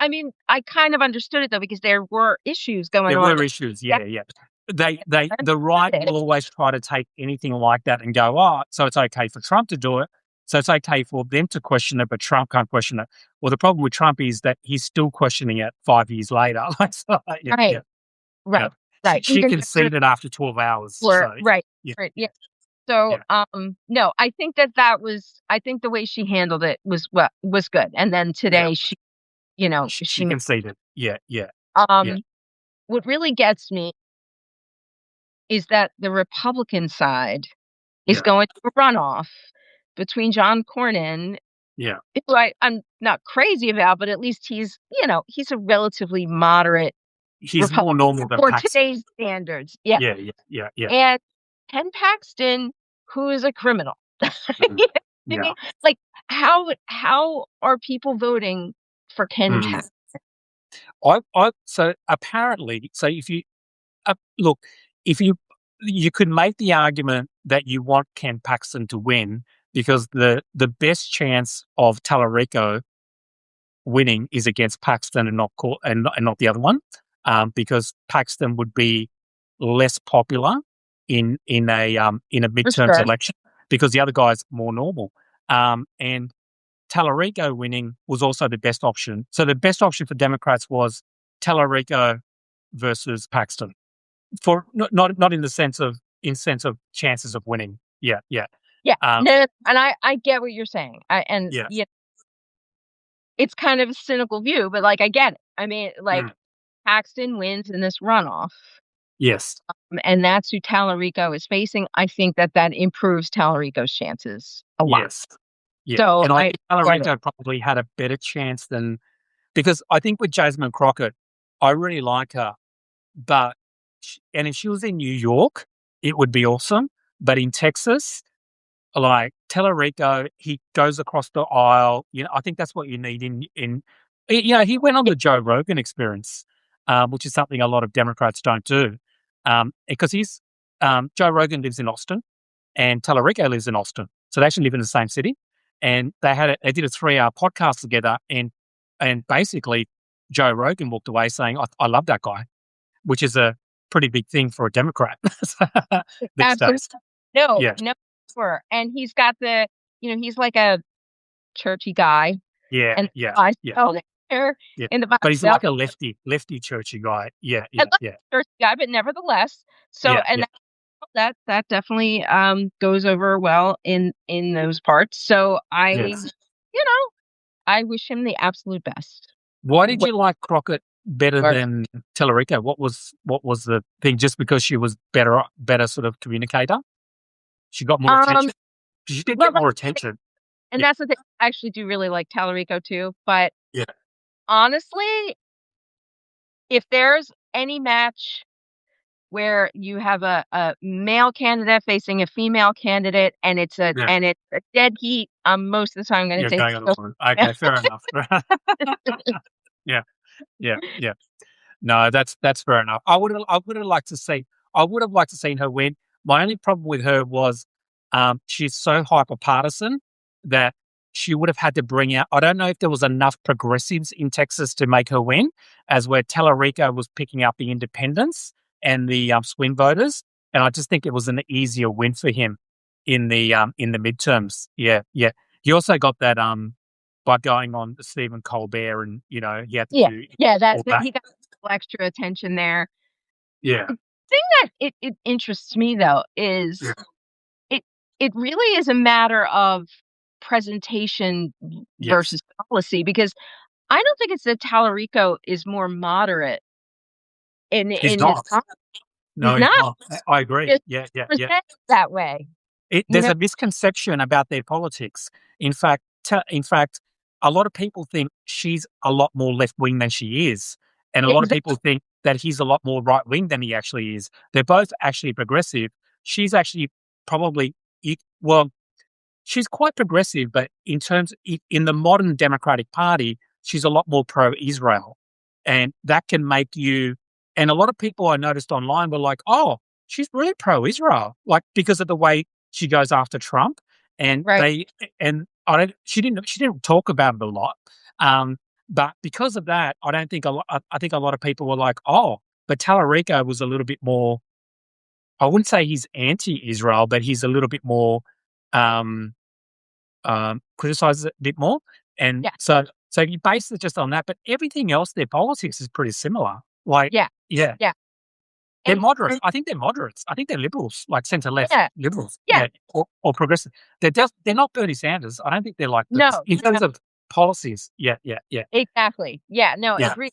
I mean, I kind of understood it though because there were issues going There on. were issues, Yeah, yeah, yeah. They I the right understood it. will always try to take anything like that and go, "Oh, so it's okay for Trump to do it. So it's okay for them to question it, but Trump can't question it." Well, the problem with Trump is that he's still questioning it 5 years later. Like, so, yeah, Right, yeah, yeah. right, She right. she Even after conceded after 12 hours, or so right, yeah, right, yeah. So, yeah. no, I think the way she handled it was good. And then Yeah. today She conceded. Yeah, yeah, yeah, um, what really gets me is that the Republican side is yeah, going to a runoff between John Cornyn, yeah. who I'm not crazy about, but at least he's a relatively moderate He's Republican more normal than for Paxton. today's standards. Yeah. Yeah, yeah, yeah, yeah. And Ken Paxton, who is a criminal. Mm. You know what I Yeah. mean? Like, how are people voting for Ken Mm. Paxton? So apparently, so if you look, if you could make the argument that you want Ken Paxton to win because the best chance of Tallarico winning is against Paxton and not the other one, because Paxton would be less popular in a For midterms sure. election because the other guy's more normal. And Tallarico winning was also the best option. So the best option for Democrats was Tallarico versus Paxton for not in sense of chances of winning. Yeah, yeah, Yeah. um, No, and I get what you're saying. yeah, It's kind of a cynical view, but, like, I get it. I mean, like, mm, Paxton wins in this runoff, yes, and that's who Tallarico is facing. I think that improves Tallarico's chances a lot. yes, yeah. So And I I think get it. Tallarico probably had a better chance than because I think with Jasmine Crockett, I really like her, but and if she was in New York, it would be awesome. But in Texas, like Tellerico, he goes across the aisle. I think that's what you need he went on Yeah, the Joe Rogan experience, which is something a lot of Democrats don't do, because Joe Rogan lives in Austin and Tellerico lives in Austin, so they actually live in the same city, and they did a 3-hour podcast together, and basically Joe Rogan walked away saying, "I love that guy," which is a pretty big thing for a Democrat these absolutely. days. No, Yeah, no, sure. And he's got he's like a churchy guy, yeah, and yeah, I yeah. spelled it there Yeah, in the but he's Bible. like a lefty churchy guy. Yeah, I yeah, like yeah, the churchy guy, but nevertheless. So, yeah, and yeah. that definitely goes over well in those parts. So Yes. I wish him the absolute best. Why did What you like Crockett better or than Tellerico? What was the thing? Just because she was better sort of communicator? She got more um attention? She did well, get more attention. and Yeah, that's the thing. I actually do really like Tallarico too, but yeah, honestly, if there's any match where you have a male candidate facing a female candidate yeah. and it's a dead heat, most of the time I'm gonna Yeah, take going on the the line. female. Okay, fair enough. Yeah, yeah, yeah. No, that's fair enough. I would have liked to seen her win. My only problem with her was she's so hyper partisan that she would have had to bring out. I don't know if there was enough progressives in Texas to make her win, as where Tellerico was picking up the independents and the swing voters, and I just think it was an easier win for him in the midterms. Yeah, yeah. He also got that by going on Stephen Colbert, and he had to Yeah. do Yeah, all that. he got a little extra attention there. Yeah. The thing that it interests me though Yeah. is it it really is a matter of presentation Yes. versus policy because I don't think it's that Tallarico is more moderate He's in his not. com he's No, he's not. not. I agree. Just Yeah, yeah, yeah. presents that way, you There's know? a misconception about their politics. In fact, a lot of people think she's a lot more left wing than she is, and a lot of Exactly. people think that he's a lot more right wing than he actually is. They're both actually progressive. She's actually probably well, she's quite progressive, but in the modern Democratic Party, she's a lot more pro-Israel, and that can make you. And a lot of people I noticed online were like, "Oh, she's really pro-Israel," like because of the way she goes after Trump, and Right. I don't. She didn't talk about it a lot, um, but because of that, I don't think a lot. I think a lot of people were like, "Oh," but Tallarico was a little bit more. I wouldn't say he's anti-Israel, but he's a little bit more. Um, criticizes it a bit more. And Yeah. so you base it just on that, but everything else, their politics is pretty similar. Like, Yeah. yeah, Yeah. They're moderates. I think they're moderates. I think they're liberals, like centre left Yeah, liberals. yeah, Yeah, or progressive. They're not Bernie Sanders. I don't think they're like this no, in terms no, of policies. Yeah, yeah, yeah, exactly. Yeah, no, yeah, agree.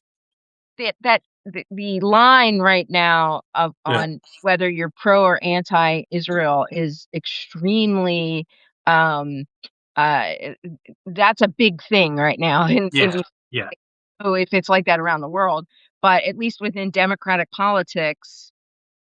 The line right now of yeah, on whether you're pro or anti-Israel is extremely, um, uh, that's a big thing right now in yeah, the yeah, oh, if it's like that around the world, but at least within democratic politics,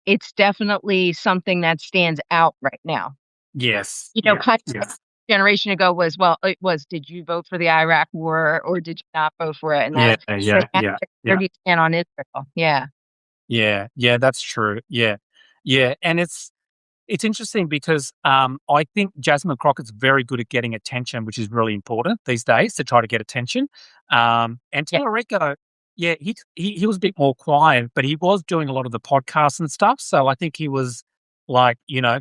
it's definitely something that stands out right now. yes, You know, yeah, kind of yeah, a generation ago was, well, it was, did you vote for the Iraq war or did you not vote for it? And yeah, that yeah, yeah, where yeah. do you stand on Israel? Yeah. Yeah, yeah, that's true. Yeah, yeah, and it's interesting because I think Jasmine Crockett's very good at getting attention, which is really important these days to try to get attention. And Yeah. Tallarico, yeah, he was a bit more quiet, but he was doing a lot of the podcasts and stuff. So I think he was like, he's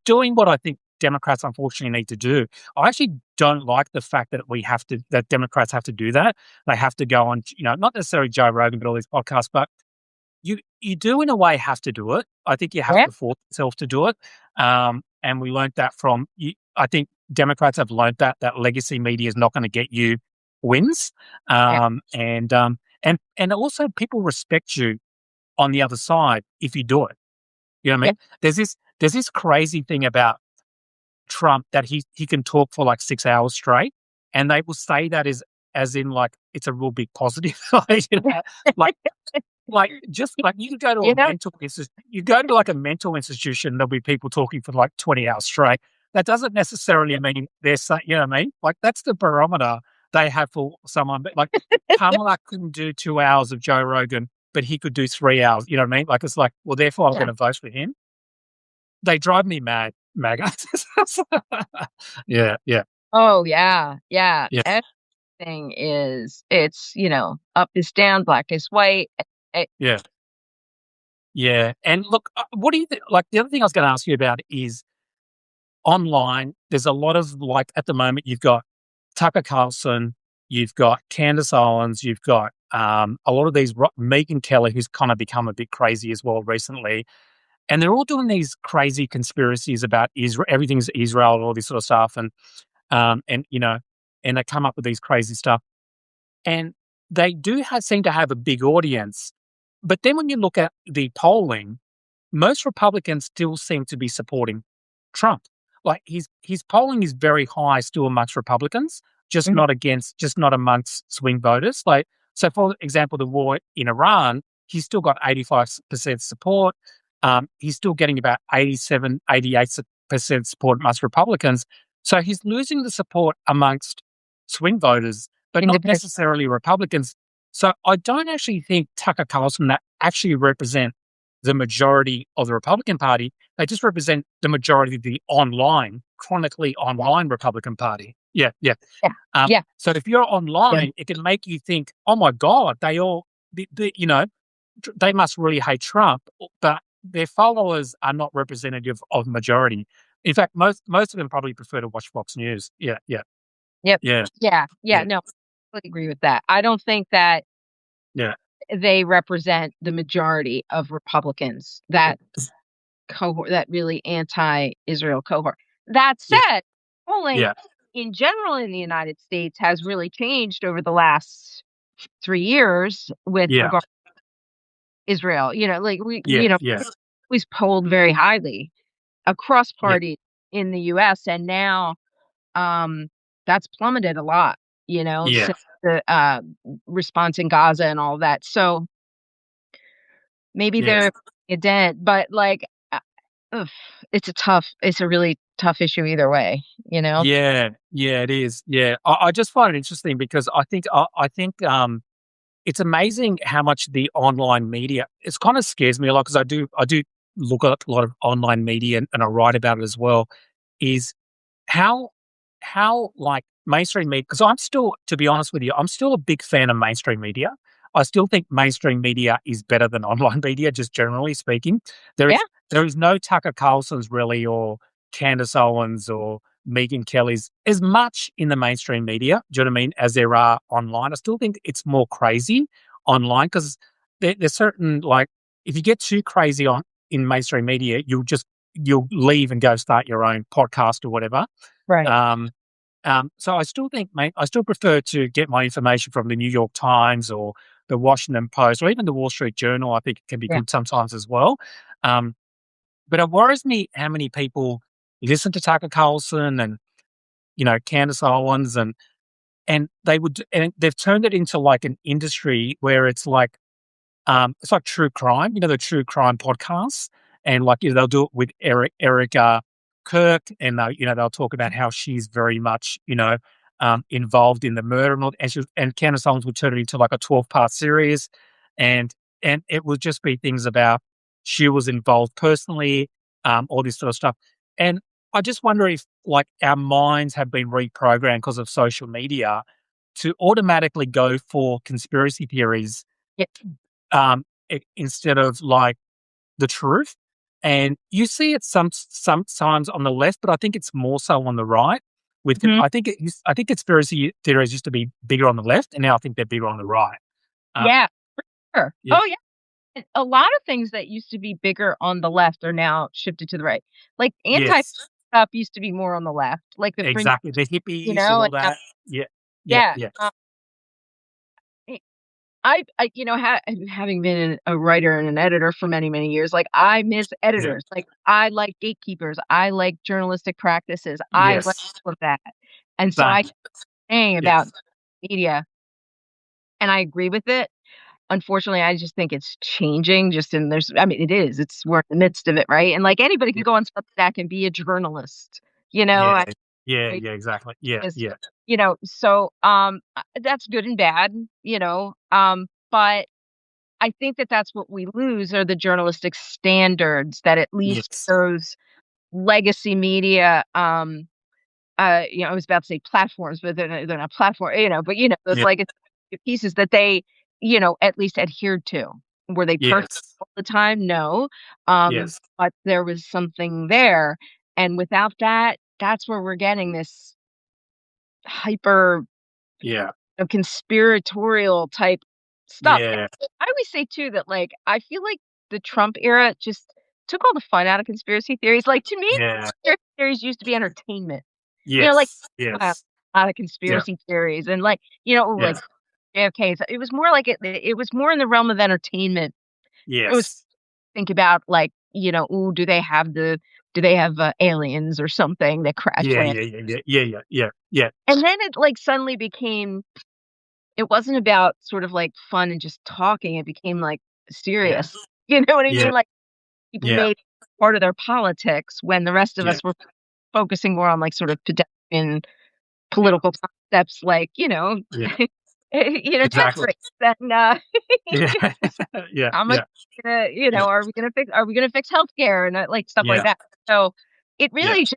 doing what I think Democrats unfortunately need to do. I actually don't like the fact that Democrats have to do that. They have to go on, not necessarily Joe Rogan, but all these podcasts, but you do in a way have to do it. I think you have Yeah. to force yourself to do it. And we learned that from you. I think Democrats have learned that legacy media is not going to get you wins. Yeah. And also people respect you on the other side if you do it. You know what I Yeah. mean? There's this crazy thing about Trump that he can talk for like 6 hours straight, and they will say that as in like it's a real big positive. Like just like you could go to a You know, you go to like a mental institution, there'll be people talking for like 20 hours straight. That doesn't necessarily mean they're saying, you know what I mean? Like that's the barometer they have for someone. But like Kamala couldn't do 2 hours of Joe Rogan, but he could do 3 hours. You know what I mean? Like it's like, well, therefore I'm going yeah. to vote for him. They drive me mad, MAGA. Yeah, yeah, Oh, yeah. Yeah. yeah, Everything it's, up is down, black is white. Eh, yeah, yeah. And look, what do you think? Like the other thing I was going to ask you about is online, there's a lot of like at the moment you've got Tucker Carlson, you've got Candace Owens, you've got a lot of these Megan Kelly, who's kind of become a bit crazy as well recently, and they're all doing these crazy conspiracies about Israel, everything's Israel, and all this sort of stuff, and and they come up with these crazy stuff, and they do seem to have a big audience, but then when you look at the polling, most Republicans still seem to be supporting Trump. Like his polling is very high still amongst Republicans, mhm, just not amongst swing voters. Like so, for example, the war in Iran, he's still got 85% support. He's still getting about 87, 88% support amongst Republicans. So he's losing the support amongst swing voters, but not independent. necessarily Republicans. So I don't actually think Tucker Carlson that actually represent the majority of the Republican Party. They just represent the majority of the chronically Yeah. online Republican Party. Yeah, yeah. Yeah. Yeah. So if you're Yeah. online, it can make you think, oh my God, they must really hate Trump, but their followers are not representative of the majority. In fact, most of them probably prefer to watch Fox News. Yeah, yeah, Yep. yeah, Yeah. Yeah. yeah, No, I totally agree with that. I don't think that yeah, they represent the majority of Republicans, that cohort, that really anti-Israel cohort. That yeah, said, polling yeah, in general in the United States has really changed over the last 3 years with yeah, regard to Israel. Like yeah, yeah, always polled very highly across yeah, parties in the US, and now, um, that's plummeted a lot, yeah, since the, response in Gaza and all that. So maybe yeah. they're a dent, but, like, ugh, it's a really tough issue either way, you know? Yeah, yeah, it is. Yeah, I just find it interesting because I think it's amazing how much the online media. It kind of scares me a lot because I do look at a lot of online media and I write about it as well. Is how like mainstream media, because I'm still, to be honest with you, I'm still a big fan of mainstream media. I still think mainstream media is better than online media, just generally speaking. There Yeah, is there is no Tucker Carlson's really, or Candace Owens or Megan Kelly's as much in the mainstream media, do you know what I mean, as there are online. I still think it's more crazy online because there's certain like if you get too crazy on in mainstream media, you'll leave and go start your own podcast or whatever. Right. Um, so I still think, mate, I still prefer to get my information from the New York Times or the Washington Post or even the Wall Street Journal. I think it can be Yeah. good sometimes as well. Um, but it worries me how many people listen to Tucker Carlson and Candace Owens and and they've turned it into like an industry where it's like true crime, the true crime podcasts, and they'll do it with Erica Kirk, and they'll talk about how she's very much involved in the murder, and and Candace Owens would turn it into like a 12-part series, and it would just be things about she was involved personally, all this sort of stuff, and I just wonder if our minds have been reprogrammed because of social media to automatically go for conspiracy theories Yeah. instead of the truth. And you see it sometimes on the left, but I think it's more so on the right. Mhm. I think conspiracy theories used to be bigger on the left, and now I think they're bigger on the right. Uh, Yeah. Sure. yeah. Oh, yeah. And a lot of things that used to be bigger on the left are now shifted to the right. Like, anti Yes. stuff used to be more on the left, like the fringe, Exactly. The hippies and and all now that. Yeah. Yeah. yeah, Yeah. eh, having been a writer and an editor for many, many years, like, I miss Yeah. editors. Like, I like gatekeepers. I like journalistic practices. I like Yes. all of that. And so Same. I saying about Yes. media, and I agree with it. Unfortunately, I just think it's changing just in there's I mean, it is, it's we're in the midst of it, right? And, like, anybody can Yeah. go on Substack and be a journalist, Yeah. I Yeah. right, Yeah. Exactly. Yeah. is Yeah. so, that's good and bad, but I think that that's what we lose are the journalistic standards that at least Yes. those legacy media, I was about to say platforms, but they're not platform, but, those Yeah. legacy pieces that they, at least adhered to. Were they perfect Yes. all the time? No. Yes. But there was something there, and without that, that's where we're getting this hyper, Yeah. conspiratorial type stuff. And Yeah. I always say too that, like, I feel like the Trump era just took all the fun out of conspiracy theories. Like, to me, Yeah. conspiracy theories used to be entertainment. Like, Yes. a Yes. lot of Yeah. conspiracy theories and, like, like Yes. JFK. So it was more like it was more in the realm of entertainment. It was Yes. think about, like, ooh, do they have, aliens or something that crash Yeah, land? yeah, yeah, yeah, yeah, yeah, yeah, yeah, And then it, like, suddenly became it wasn't about sort of, like, fun and just talking, it became, like, yeah, serious. You know what I yeah, mean? Like, people yeah, made it part of their politics when the rest of yeah, us were focusing more on, like, sort of pedestrian yeah, political concepts like, yeah, death exactly. rates and, Yeah, yeah, how much yeah, yeah, are we gonna fix healthcare and, like, stuff like yeah, that. So, it yeah, really just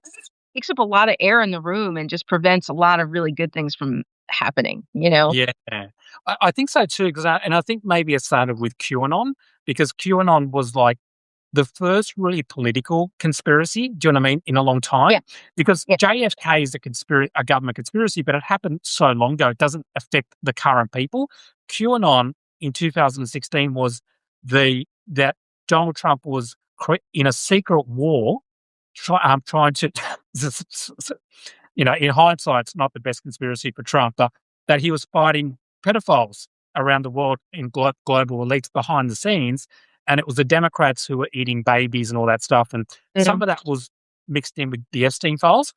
takes up a lot of air in the room and just prevents a lot of really good things from happening, you know? yeah. I think so too, because I think maybe it started with QAnon because QAnon was like the first really political conspiracy, do you know what I mean, in a long time? Yeah, Because yeah, JFK is a government conspiracy, but it happened so long ago, it doesn't affect the current people. QAnon in 2016 was that Donald Trump was in a secret war trying to, in hindsight, it's not the best conspiracy for Trump, but that he was fighting pedophiles around the world in global elites behind the scenes. And it was the Democrats who were eating babies and all that stuff. And some mhm, of that was mixed in with the Epstein files.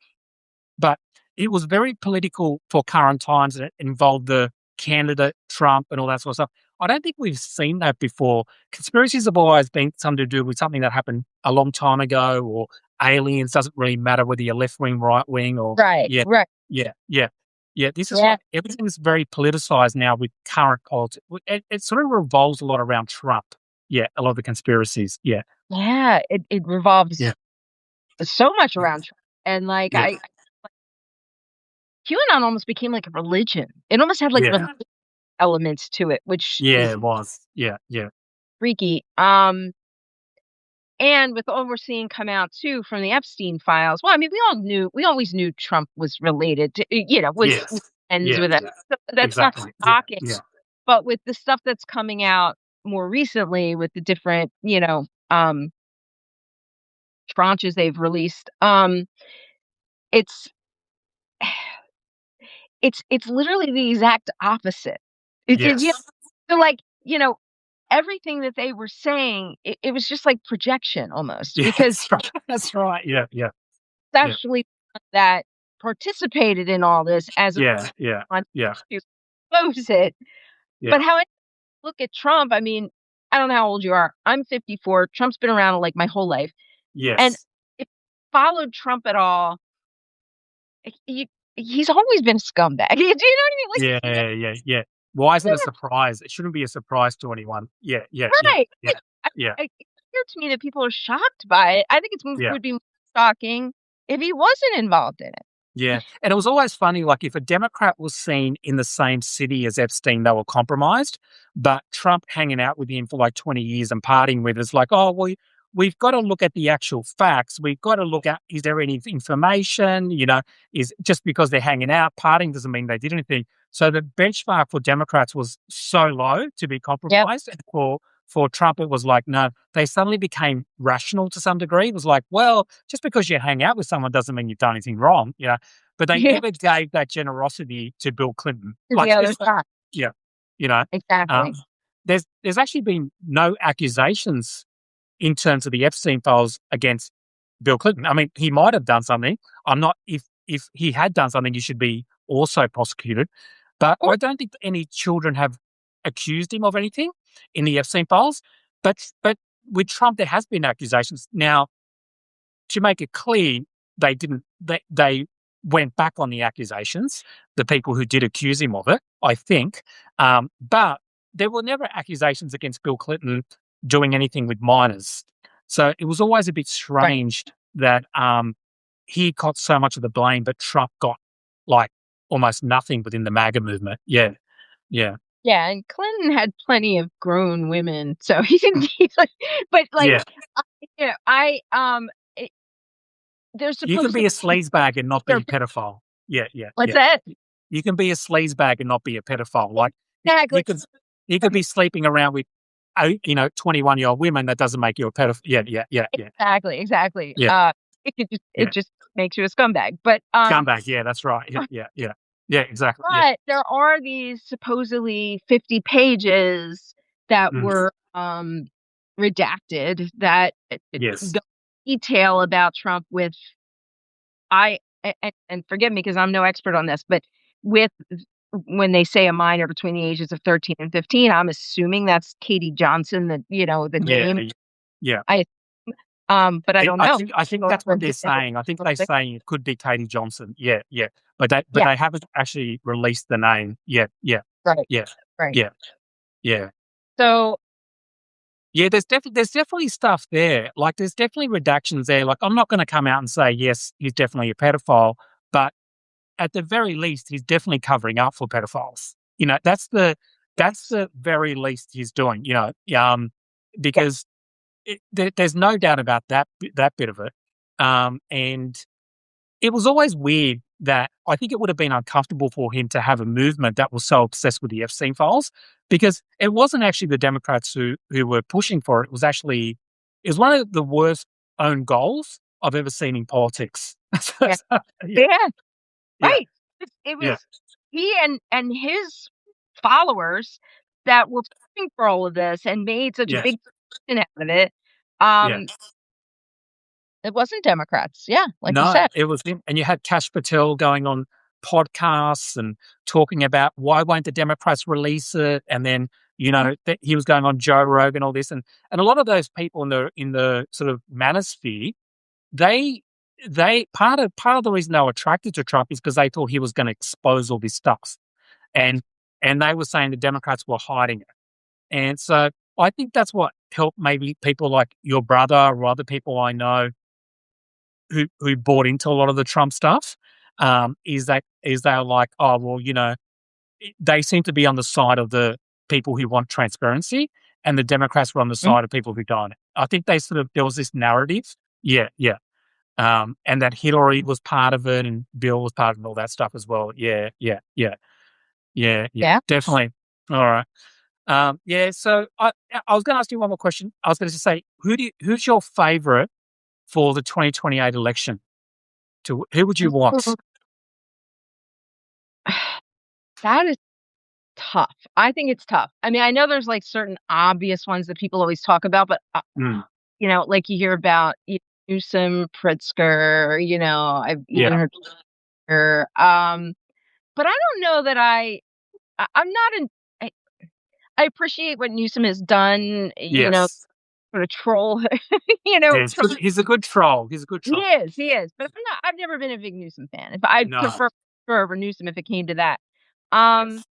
But it was very political for current times, and it involved the candidate, Trump, and all that sort of stuff. I don't think we've seen that before. Conspiracies have always been something to do with something that happened a long time ago, or aliens. Doesn't really matter whether you're left wing, right wing, or right, yeah, right, yeah, yeah, yeah. This is yeah, like everything's very politicized now with current politics. It sort of revolves a lot around Trump. Yeah, a lot of the conspiracies. Yeah, yeah, it revolves yeah, so much around Trump, and, like, yeah, I QAnon almost became like a religion. It almost had, like, yeah, religious elements to it, which yeah. is It was. Yeah, yeah, freaky, and with all we're seeing come out too from the Epstein files, well, I mean, we always knew Trump was related to, was yes, friends yeah, with it. yeah. So that's not Exactly. Yeah, shocking, yeah, but with the stuff that's coming out more recently with the different, tranches they've released, it's it's literally the exact opposite. Yes. So, like, everything that they were saying, it was just like projection almost because Yes. Right. That's right. Yeah. Yeah. it's Yeah. actually that participated in all this as Yeah. Yeah. opposed Yeah. to expose it. Yeah. But how I look at Trump, I mean, I don't know how old you are. I'm 54. Trump's been around like my whole life. And Yes. if you followed Trump at all, he he's always been a scumbag. Do you know what I mean? Like Yeah. he's never Yeah. Yeah. Why is it a never surprise? It shouldn't be a surprise to anyone. Yeah. Yeah. Yeah. right. Yeah. Yeah. It's weird to me that people are shocked by it. I think Yeah. would be more shocking if he wasn't involved in it. Yeah, and it was always funny, like, if a Democrat was seen in the same city as Epstein, they were compromised, but Trump hanging out with him for, like, 20 years and partying with us, like, "Oh, we've gotta look at the actual facts. We've gotta look at, is there any information?" Is just because they're hanging out, partying doesn't mean they did anything. So the benchmark for Democrats was so low to be Yep. compromised, and for Trump, it was like, no, they suddenly became rational to some degree. It was like, well, just because you hang out with someone doesn't mean you've done anything wrong. But they Yeah. never gave that generosity to Bill Clinton. To the Like, other side. yeah, you know, um, Exactly. there's actually been no accusations in terms of the Epstein files against Bill Clinton. I mean, he might have done something. I'm not if he had done something, he should be also prosecuted. But Or I don't think any children have accused him of anything in the Epstein files. But with Trump, there has been accusations. Now, to make it clear, they didn't. They went back on the accusations. The people who did accuse him of it, I think, but there were never accusations against Bill Clinton doing anything with minors. So it was always a bit right. strange that he got so much of the blame, but Trump got like almost nothing within the MAGA movement. Yeah, yeah, Yeah, and Clinton had plenty of grown women, so he didn't need like but, like, yeah. I, it there's You can supposed to be a be sleazebag and not be there a pedophile. Yeah, yeah, what's yeah. that? You can be a sleazebag and not be a pedophile. Like, Exactly. you could be sleeping around with, 21-year-old women. That doesn't make you a pedophile. Yeah, yeah, yeah, yeah, Exactly, exactly. yeah, It yeah. just makes you a scumbag, but, Scumbag. Yeah, that's right. Yeah, yeah, yeah, yeah. Exactly. Yeah. but there are these supposedly 50 pages that Mm. were, redacted that, Yes. go detail about Trump with I and forgive me because 'cause I'm no expert on this, but with when they say a minor between the ages of 13 and 15, I'm assuming that's Katie Johnson, the Yeah. name. Yeah. I but I don't know. I think that's what they're saying. I think they're saying it could be Katie Johnson. Yeah, yeah. But Yeah, they haven't actually released the name yet. Yeah, right, yeah, right. yeah, yeah. So Yeah, there's definitely stuff there. Like, there's definitely redactions there. Like, I'm not gonna come out and say, "Yes, he's definitely a pedophile," but at the very least, he's definitely covering up for pedophiles. That's the very least he's doing, yeah, because there's no doubt about that bit of it. And it was always weird that I think it would have been uncomfortable for him to have a movement that was so obsessed with the Epstein files, because it wasn't actually the Democrats who were pushing for it. It was one of the worst own goals I've ever seen in politics. yeah, Yeah, yeah, yeah, right. It yeah, was he and his followers that were pushing for all of this and made such a yeah, big thing out of it. yeah. Um, it wasn't Democrats. Yeah, like you No, said. it was him. And you had Kash Patel going on podcasts and talking about why won't the Democrats release it, and then that he was going on Joe Rogan, all this, and a lot of those people in the sort of manosphere, they part of the reason they were attracted to Trump is because they thought he was going to expose all this stuff, and and they were saying the Democrats were hiding it, and so I think that's what helped maybe people like your brother or other people I know who bought into a lot of the Trump stuff, is they're like, oh well, they seem to be on the side of the people who want transparency, and the Democrats were on the Mhm. side of people who don't. I think there was this narrative, yeah, yeah, and that Hillary was part of it, and Bill was part of it, and all that stuff as well. Yeah, yeah, yeah, yeah, yeah, Yeah. definitely. All right. Yeah. So I was going to ask you one more question. I was going to say, who's your favorite for the 2028 election? To who would you want? That is tough. I think it's tough. I mean, I know there's like certain obvious ones that people always talk about, but Mm, like you hear about Newsom, Pritzker, I've even yeah. heard her. But I don't know that I'm not in. I, I appreciate what Newsom has done. Yes. Sort of troll. Yes. He's a good troll. He's a good He troll. is, he is. But I'm not. I've never been a big Newsom fan. If I No. prefer Pritzker over Newsom, if it came to that. Um, Yes.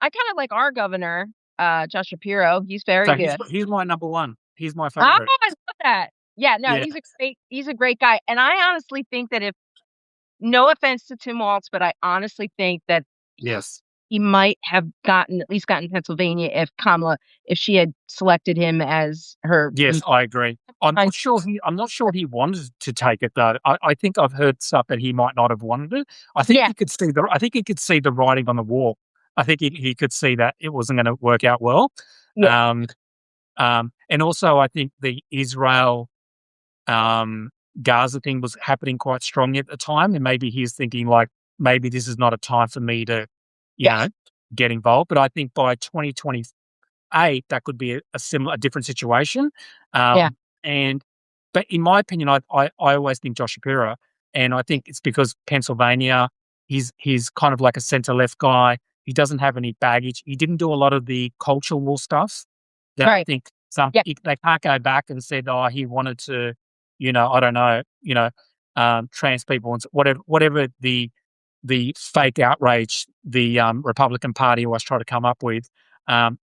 I kind of like our governor, Josh Shapiro. He's very So good. he's my number one. He's my Oh, favorite. I love that. Yeah, no, Yeah. he's a great guy. And I honestly think that if no offense to Tim Walz, but I honestly think that Yes. he might have at least gotten Pennsylvania if she had selected him as her. Yes, I agree. I- I'm not sure he wanted to take it though. I think I've heard stuff that he might not have wanted it. Yeah, I think he could see the writing on the wall. I think he could see that it wasn't going to work out well. yeah, Um, and also I think the Israel um, Gaza thing was happening quite strongly at the time, and maybe he's thinking like maybe this is not a time for me to, you know, yes, get involved. But I think by 2028, that could be a different situation. yeah, And but in my opinion, I always think Josh Shapiro, and I think it's because Pennsylvania, he's kind of like a centre left guy. He doesn't have any baggage. He didn't do a lot of the cultural war stuff that I right, think yeah, they can't go back and said, oh, he wanted to, I don't know, trans people and whatever the fake outrage the Republican Party always try to come up with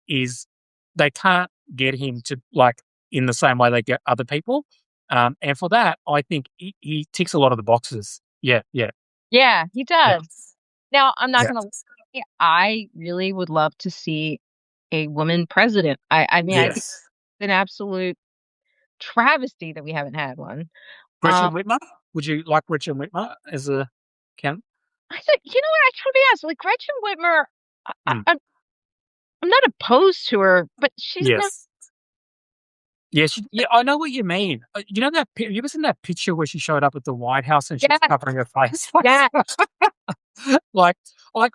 is they can't get him to like in the same way they get other people. And for that, I think he ticks a lot of the boxes. Yeah, yeah, yeah. He yeah, does. Now, I'm not yeah. gonna. Lie, I really would love to see a woman president. I mean, I think Yes. it's an absolute travesty that we haven't had one. Gretchen Whitmer? Would you like Gretchen Whitmer as a count? I think what, I gotta be honest, like Gretchen Whitmer, I, I, Mm, I'm I'm not opposed to her, but she's not. yes. Yes, yeah, I know what you mean. You know you ever seen that picture where she showed up at the White House and she's Yeah, covering her face? yeah, Like,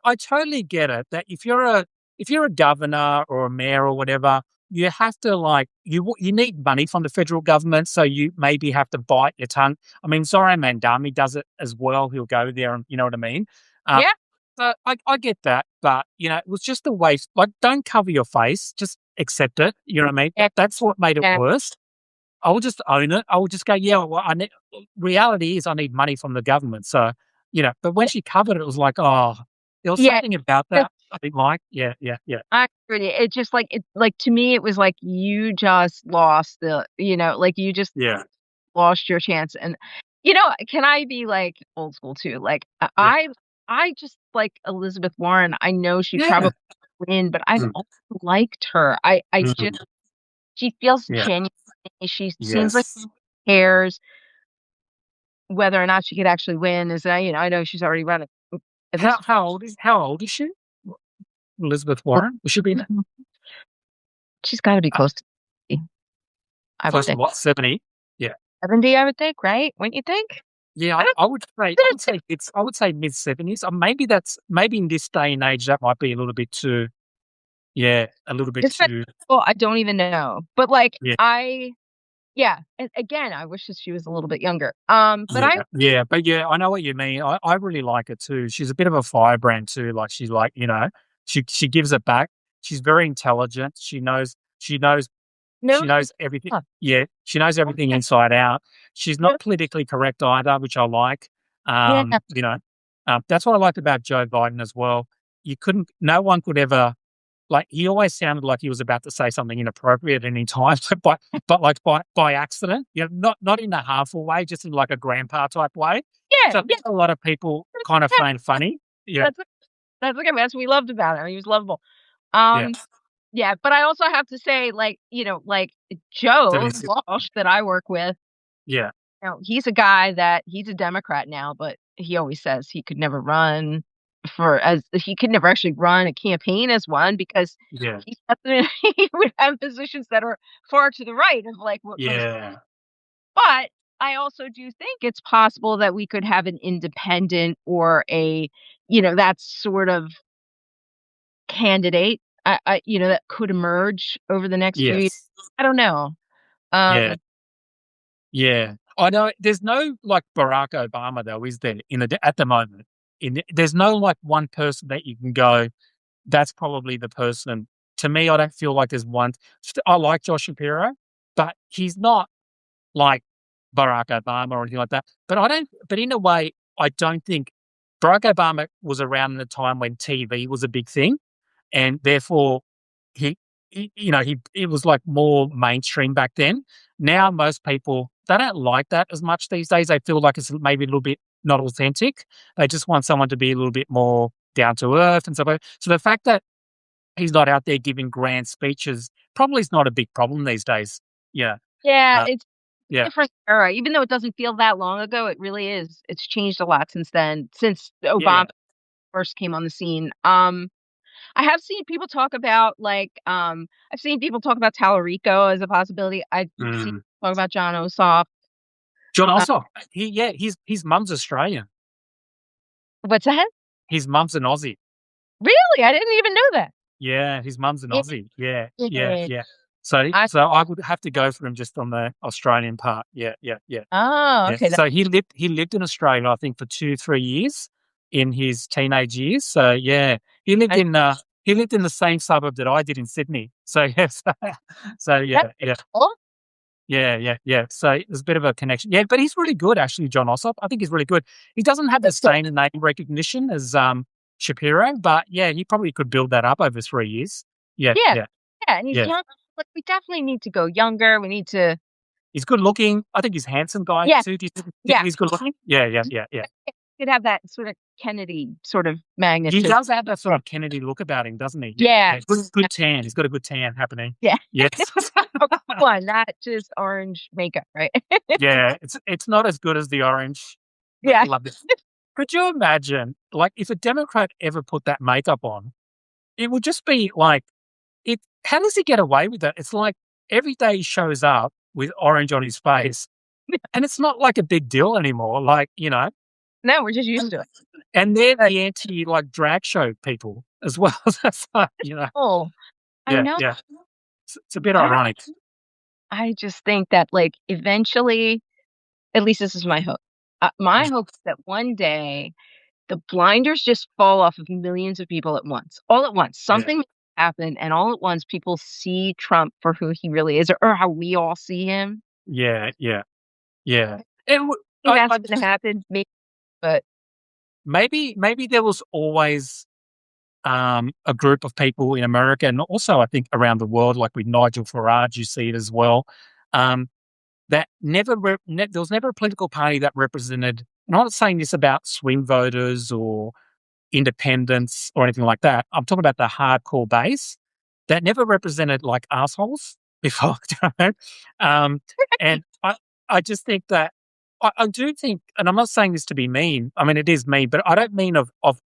I totally get it that if you're a governor or a mayor or whatever, you have to like you need money from the federal government, so you maybe have to bite your tongue. I mean, Zoran Mandami does it as well. He'll go there, and you know what I mean. Uh, yeah, so I get that, but it was just a waste. Like, don't cover your face, just accept it. You know what I mean? yeah, That's what made it yeah, worse. I will just own it. I will just go, yeah, well, reality is I need money from the government. So, but when she covered it, it was like, oh, there was yeah. something about That's, that I didn't like. Yeah, yeah, yeah, I agree. It just like to me, it was like you just lost like you just yeah, lost your chance. And can I be like old school too? Like yeah, I just like Elizabeth Warren. I know she'd yeah. probably win, but I've Mm, always liked her. I just mm, she feels yeah, genuine. She seems like yes. she cares whether or not she could actually win. Is that I know she's already run at least How old is she? Elizabeth Warren? Was she be she's got to be uh, close to 50, I would close to think what, 70? Yeah. 70. I would think, right? Wouldn't you think? Yeah, I don't. I would say mid-70s. Maybe in this day and age that might be a little bit too, yeah, a little bit It's been, too, well, I don't even know, but like yeah. yeah. And again, I wish that she was a little bit younger. But Yeah, yeah, but yeah, I know what you mean. I really like her too. She's a bit of a firebrand too. Like she's like, she gives it back. She's very intelligent. no, She she's knows everything. tough. Yeah, she knows everything inside out. She's not politically correct either, which I like. Yeah, That's what I liked about Joe Biden as well. No one could ever like he always sounded like he was about to say something inappropriate at any time, but like by accident, not in a harmful way, just in like a grandpa type way. yeah, So yeah. a lot of people kind of find funny. Yeah, That's that's what we loved about him. He was lovable. yeah. Um, yeah, but I also have to say, like, like So Joe Walsh that I work with, yeah, he's a guy that he's a Democrat now, but he always says he could never run. for as he could never actually run a campaign as one because Yeah. he would have positions that are far to the right of like what most. Yeah. But I also do think it's possible that we could have an independent or a, that sort of candidate, that could emerge over the next few years. Yes. I don't know. Yeah. Um, Yeah. I know there's no like Barack Obama though, is there? At the moment, there's no like one person that you can go. That's probably the person. To me, I don't feel like there's one. I like Josh Shapiro, but he's not like Barack Obama or anything like that. But I don't. But in a way, I don't think Barack Obama was around in a time when TV was a big thing, and therefore he, he it was like more mainstream back then. Now most people they don't like that as much these days. They feel like it's maybe a little bit not authentic. They just want someone to be a little bit more down to earth and stuff. So the fact that he's not out there giving grand speeches probably is not a big problem these days. Yeah, yeah, uh, it's a yeah, different era. Even though it doesn't feel that long ago, it really is. It's changed a lot since then, since yeah. Obama first came on the scene. I have seen people talk about I've seen people talk about Tallarico as a possibility. I've seen Mm. people talk about John Ossoff. John Uh, Ossoff, his mum's Australian. what's that? His mum's an Aussie. Really? I didn't even know that. Yeah, his mum's an Yeah. Aussie. Yeah, yeah, Yeah. yeah. So I so I would have to go for him just on the Australian part. Yeah, yeah, yeah, Oh, yeah. okay. So he lived in Australia, I think, for 2, 3 years in his teenage years. So yeah, he lived I, in uh he lived in the same suburb that I did in Sydney. So yes, so that's yeah, pretty yeah. cool. Yeah, yeah, yeah. So there's a bit of a connection. Yeah, but he's really good actually, John Ossopp. I think he's really good. He doesn't have the So, same name recognition as Shapiro, but yeah, he probably could build that up over 3 years. Yeah, yeah, yeah, yeah, and he's yeah. young. Like we definitely need to go younger. We need to. He's good looking. I think he's a handsome guy Yeah, too. Do you think yeah. he's good looking? Yeah, yeah, yeah, yeah. Could have that sort of Kennedy sort of He magnetism. does have that sort of Kennedy look about him, doesn't he? Yeah, Yeah, yeah. Good tan. He's got a good tan happening. yeah. Yes. Oh, come on, not just orange makeup, right? Yeah, it's not as good as the orange. But Yeah. love it. Could you imagine, like, if a Democrat ever put that makeup on, it would just be like it how does he get away with it? It's like every day he shows up with orange on his face, and it's not like a big deal anymore, like, No, we're just used and to it. and they're But, the anti, like, drag show people as well. That's like. oh, I Yeah, know. yeah. It's a bit I ironic. I just think that, like, eventually, at least this is my hope. My hope is that one day the blinders just fall off of millions of people at once, all at once. Yeah, Something happened, and all at once people see Trump for who he really is, or how we all see him. yeah, yeah, yeah. And I think that's going to happen, maybe, but maybe there was always a group of people in America, and also I think around the world, like with Nigel Farage, you see it as well. Um, that there was never a political party that represented. And I'm not saying this about swing voters or independents or anything like that. I'm talking about the hardcore base that never represented like assholes before. Do you know what I mean? And I just think that I do think, and I'm not saying this to be mean. I mean, it is mean, but I don't mean of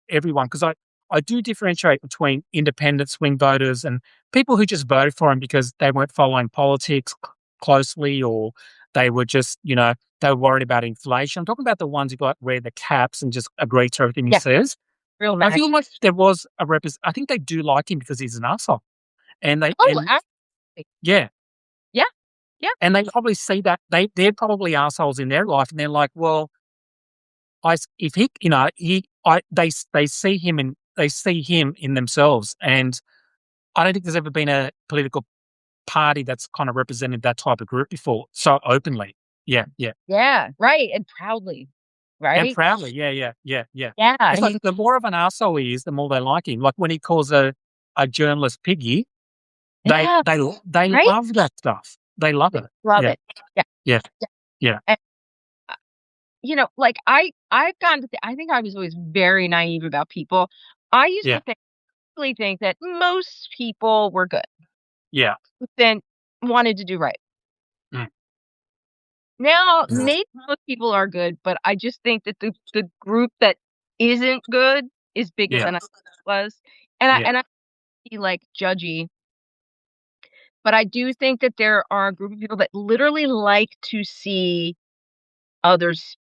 everyone because I do differentiate between independent swing voters and people who just voted for him because they weren't following politics closely or they were just, they were worried about inflation. I'm talking about the ones who like wear the caps and just agree to everything he yeah, says. real I Mac. feel like there was I think they do like him because he's an asshole, and they Oh, and actually, yeah, yeah, yeah, and they probably see that they're probably assholes in their life, and they're like, well, if he, they see him in themselves, and I don't think there's ever been a political party that's kind of represented that type of group before so openly. Yeah, yeah, yeah, right, and proudly, and right? proudly. Yeah, yeah, yeah, yeah. Yeah, It's like the more of an arsehole he is, the more they like him. Like when he calls a journalist piggy, They yeah, they they right? love that stuff. They love They it. love Yeah, it. Yeah, yeah, yeah, yeah, and, like, I've gotten to I think I was always very naive about people. I used to yeah, really think that most people were good, yeah. then wanted to do right. Mm. Now, maybe most people are good, but I just think that the group that isn't good is bigger Yeah. than I was, and I Yeah. and I be, like, judgy, but I do think that there are a group of people that literally like to see others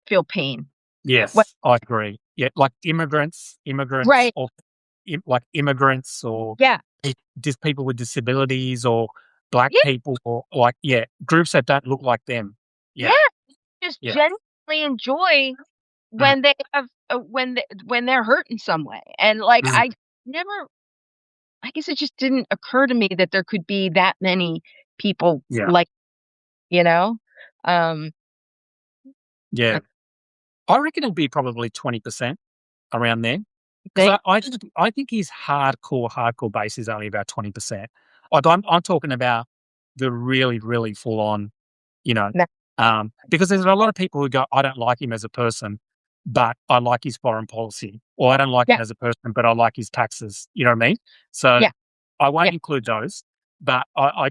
feel pain. What Yes, I agree. Yeah, like immigrants Right, or like immigrants or yeah, just people with disabilities or black yeah, people or like, yeah, groups that don't look like them. yeah, Yeah, just yeah. genuinely enjoy Mm, when they have when they're hurt in some way, and, like, mm, never I guess it just didn't occur to me that there could be that many people yeah, like, you know? Um, yeah. I I reckon it'll be probably 20% around there because think I think his hardcore base is only about 20%. Like I'm talking about the really, really full on, you know, that because there's a lot of people who go, I don't like him as a person, but I like his foreign policy, or I don't like yeah, him as a person, but I like his taxes. You know what I mean? So yeah, I won't yeah, include those, but I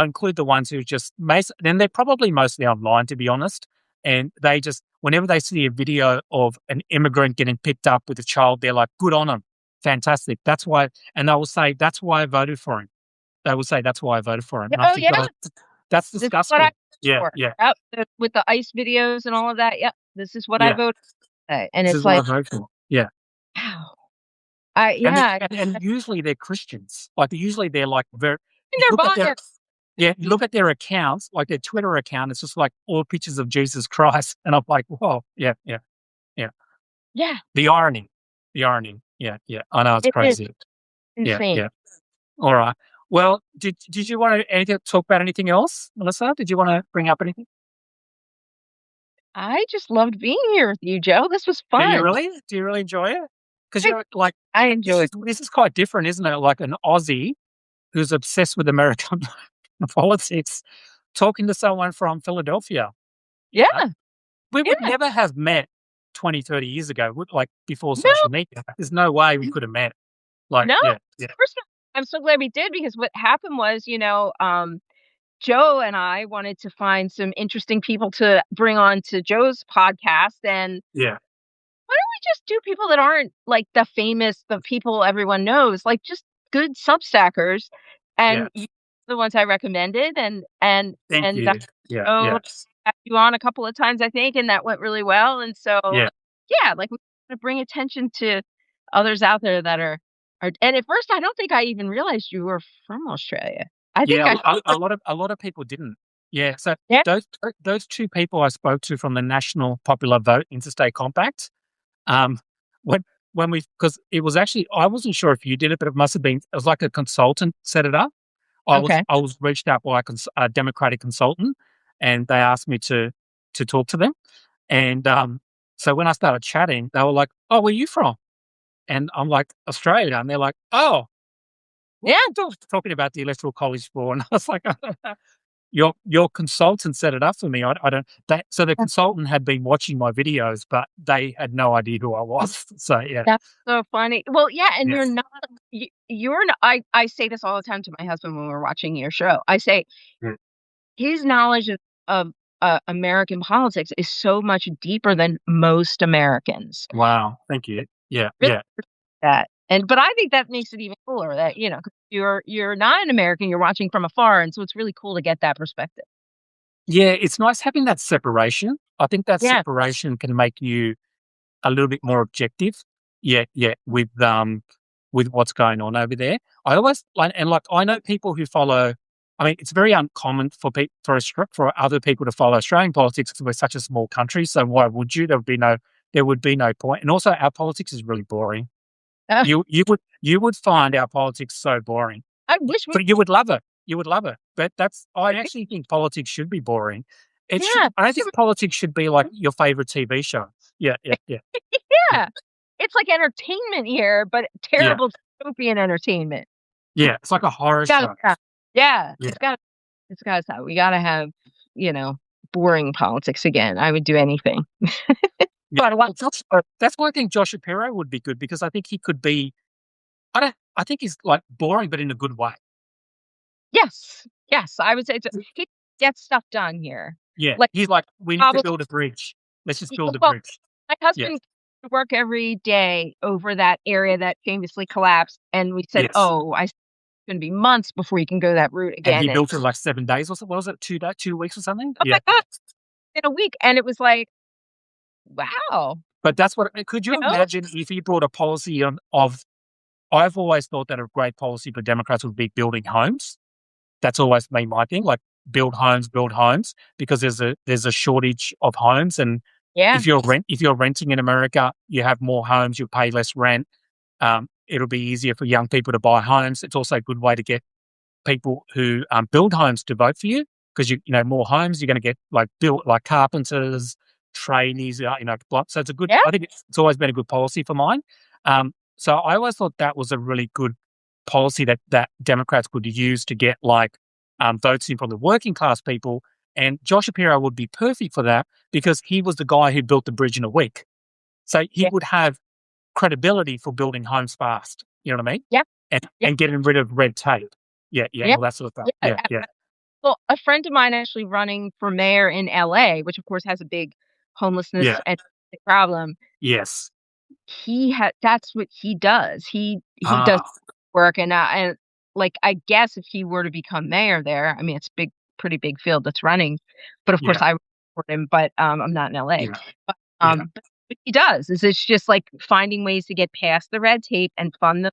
include the ones who just then they're probably mostly online, to be honest, and they just whenever they see a video of an immigrant getting picked up with a child, they're like, "Good on him, fantastic." That's why, and they will say, "That's why I voted for him." They will say, "That's why I voted for him," yeah, and I oh, think, yeah, "Oh, that's this is what I disgusting." Yeah, for. yeah, Yep, with the ICE videos and all of that, yep, this is what I yeah. voted for, and This it's is what I like, voted for. Yeah. wow. I And yeah, and usually they're Christians. Like, usually they're, like, very and you they're look at their biased. yeah, you look at their accounts, like their Twitter account, it's just, like, all pictures of Jesus Christ, and I'm like, "Whoa." Yeah, yeah, yeah. Yeah, The irony. The irony. Yeah, yeah. I know it's it is crazy. Yeah, insane. yeah. Alright. Well, did you wanna anything talk about anything else, Melissa? Did you wanna bring up anything? I just loved being here with you, Joe. This was Do you fun. really? Do you really enjoy it? Because I you're, like I this enjoyed. is quite different, isn't it? Like an Aussie who's obsessed with American politics, talking to someone from Philadelphia. You Yeah, know, we would yeah. never have met 20, 30 years ago, like before No, social media. There's no way we could have met. Like, no. yeah, yeah, First of all, I'm so glad we did because what happened was, Joe and I wanted to find some interesting people to bring on to Joe's podcast, and yeah, why don't we just do people that aren't like the people everyone knows, like just good Substackers, yeah. and you the ones I recommended, Thank and you. Yeah, Joe yeah, had you on a couple of times, I think, and that went really well, and so, yeah, yeah, like, we wanna bring attention to others out there that are and at first, I don't think I even realized you were from Australia. I think yeah. I A lot of people didn't. Yeah. So Yeah, those two people I spoke to from the National Popular Vote Interstate Compact. Um, when when we because it was actually I wasn't sure if you did it, but it must have been. It was like a consultant set it up. okay. I was reached out by a Democratic consultant, and they asked me to talk to them. And so when I started chatting, they were like, "Oh, where are you from?" And I'm like, "Australia." And they're like, "Oh, what Yeah, are you talking about the Electoral College for?" And I was like, Your consultant set it up for me. I don't." So the consultant had been watching my videos, but they had no idea who I was. So yeah, that's so funny. Well, yeah, and yeah, you're not I say this all the time to my husband when we're watching your show. I say, yeah. his knowledge of American politics is so much deeper than most Americans. Wow, thank you. Yeah, Really yeah. that. But I think that makes it even cooler that, 'cause you're not an American, you're watching from afar, and so it's really cool to get that perspective. Yeah, it's nice having that separation. I think that Yeah. separation can make you a little bit more objective. Yeah, yeah, with what's going on over there. I always like I know people who follow. I mean, it's very uncommon for for other people to follow Australian politics because we're such a small country. So why would you? There would be no point. And also, our politics is really boring. Uh, You would find our politics so boring, I wish we but you would love it. You would love it. But I actually think politics should be boring. It should. Yeah. I don't think politics should be like your favorite TV show. Yeah, yeah, yeah, yeah, Yeah. It's like entertainment here, but yeah, terrible dystopian entertainment. yeah. It's like a horror Gotta show. stop. Yeah, Yeah, it's gotta stop. We gotta have, you know, boring politics again. I would do anything. yeah. But what Well, that's why I think Josh Shapiro would be good because I think he could be. I think he's like boring, but in a good way. Yes. Yes, I would say he gets stuff done here. Yeah, Like, he's like, we need to probably build a bridge. Let's just build a well, bridge. my Yeah, husband to work every day over that area that famously collapsed, and we said, Yes. "Oh, I it's gonna be months before you can go that route And he again," and built it in like 7 days or so. What was it? 2 weeks or something? oh my Yeah. god, in a week, and it was like, "Wow." But that's what, could You you know? imagine if he brought a policy on of, I've always thought that a great policy for Democrats would be building homes. That's always been my thing, like build homes, because there's a shortage of homes, and Yeah, if you're renting in America, you have more homes, you pay less rent. It'll be easier for young people to buy homes. It's also a good way to get people who build homes to vote for you, because more homes, you're going to get like built like carpenters, trainees, so it's a good. yeah, I think it's always been a good policy for mine. So I always thought that was a really good policy that Democrats could use to get like votes in from the working class people. And Josh Shapiro would be perfect for that because he was the guy who built the bridge in a week. So he yeah, would have credibility for building homes fast. You know what I mean? yeah, And yeah, getting rid of red tape. Yeah, yeah, and yeah, all that sort of stuff. yeah. Yeah, yeah, Well, a friend of mine actually running for mayor in LA, which of course has a big homelessness yeah. and problem. Yes. That's what he does. He does Ah, work and like I guess if he were to become mayor there, I mean it's big pretty big field that's running. But of course yeah, I would support him, but I'm not in LA. yeah, But yeah, what he does is it's just like finding ways to get past the red tape and fund them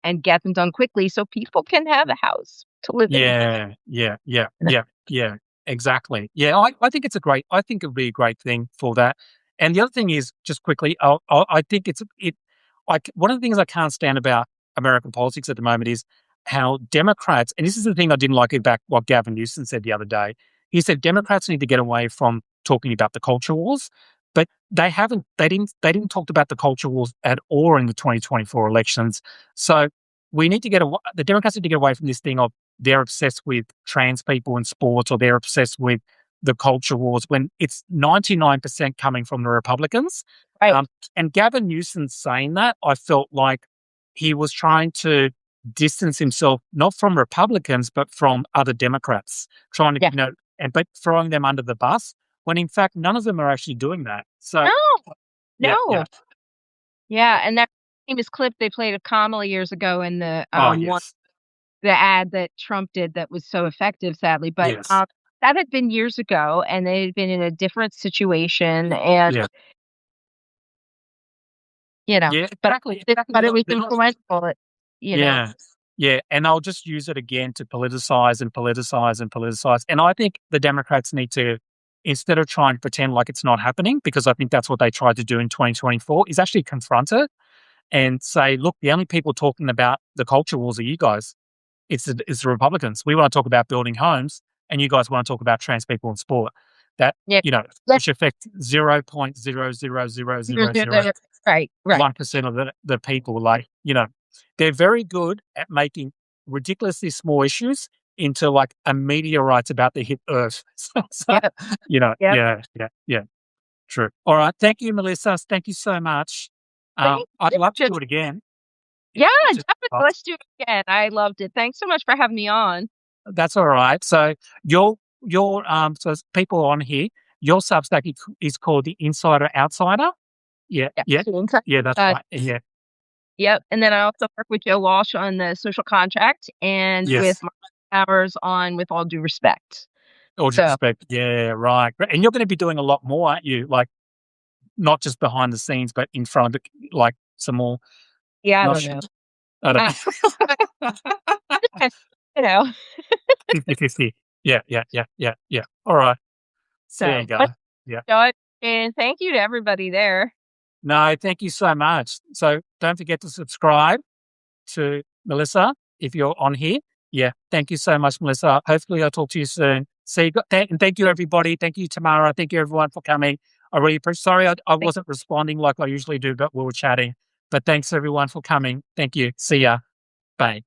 and get them done quickly so people can have a house to live in. yeah, yeah, yeah, yeah, yeah, exactly. Yeah, I think it's a great, I think it would be a great thing for that. And the other thing is, just quickly, I think one of the things I can't stand about American politics at the moment is how Democrats, and this is the thing I didn't like about what Gavin Newsom said the other day. He said Democrats need to get away from talking about the culture wars, but they didn't talk about the culture wars at all in the 2024 elections. So the Democrats need to get away from this thing of they're obsessed with trans people in sports, or they're obsessed with the culture wars, when it's 99% coming from the Republicans. Right. Um, and Gavin Newsom saying that, I felt like he was trying to distance himself not from Republicans but from other Democrats, trying to, Yeah. but throwing them under the bus, when in fact none of them are actually doing that. So No, yeah, yeah. no. Yeah, and that famous clip they played of Kamala years ago in the, Oh one yes, the ad that Trump did that was so effective, sadly, but, yes, that had been years ago, and they had been in a different situation, and, yeah, yeah, but exactly, exactly. it was They're not. influential, you know? Yeah. Yeah, and they'll just use it again to politicize and politicize and politicize. And I think the Democrats need to, instead of trying to pretend like it's not happening, because I think that's what they tried to do in 2024, is actually confront it and say, look, the only people talking about the culture wars are you guys. It's the Republicans. We want to talk about building homes, and you guys want to talk about trans people in sport. That, Yeah. which affect 0.0000001% Right, right. of the people. Like, they're very good at making ridiculously small issues into like a meteorite about to hit Earth. So, Yep, yep. yeah, yeah, yeah, true. All right. Thank you, Melissa. Thank you so much. Thank I'd you. love to do it again. Yeah, Just- definitely, let's do it again. I loved it. Thanks so much for having me on. That's all right. So so as people on here, your Substack is called the Insider Outsider. Yeah, Yeah, yeah, so inside yeah. That's right. Yeah, yep, and then I also work with Joe Walsh on the social contract and with yes. my hours on With All Due Respect. All due So, respect. Yeah, right. And you're going to be doing a lot more, aren't you? Like, not just behind the scenes, but in front of the, like some more. yeah, I Not don't sure. know. I don't Uh, you know, 50-50. Yeah, yeah, yeah, yeah, yeah. All right. There you so, go. but Yeah. Joe, and thank you to everybody there. No, thank you so much. So don't forget to subscribe to Melissa if you're on here. Yeah. Thank you so much, Melissa. Hopefully I'll talk to you soon. See you. And thank you, everybody. Thank you, Tamara. Thank you, everyone, for coming. I really appreciate. Sorry, I Thank wasn't responding like I usually do, but we were chatting. But thanks, everyone, for coming. Thank you. See ya. Bye.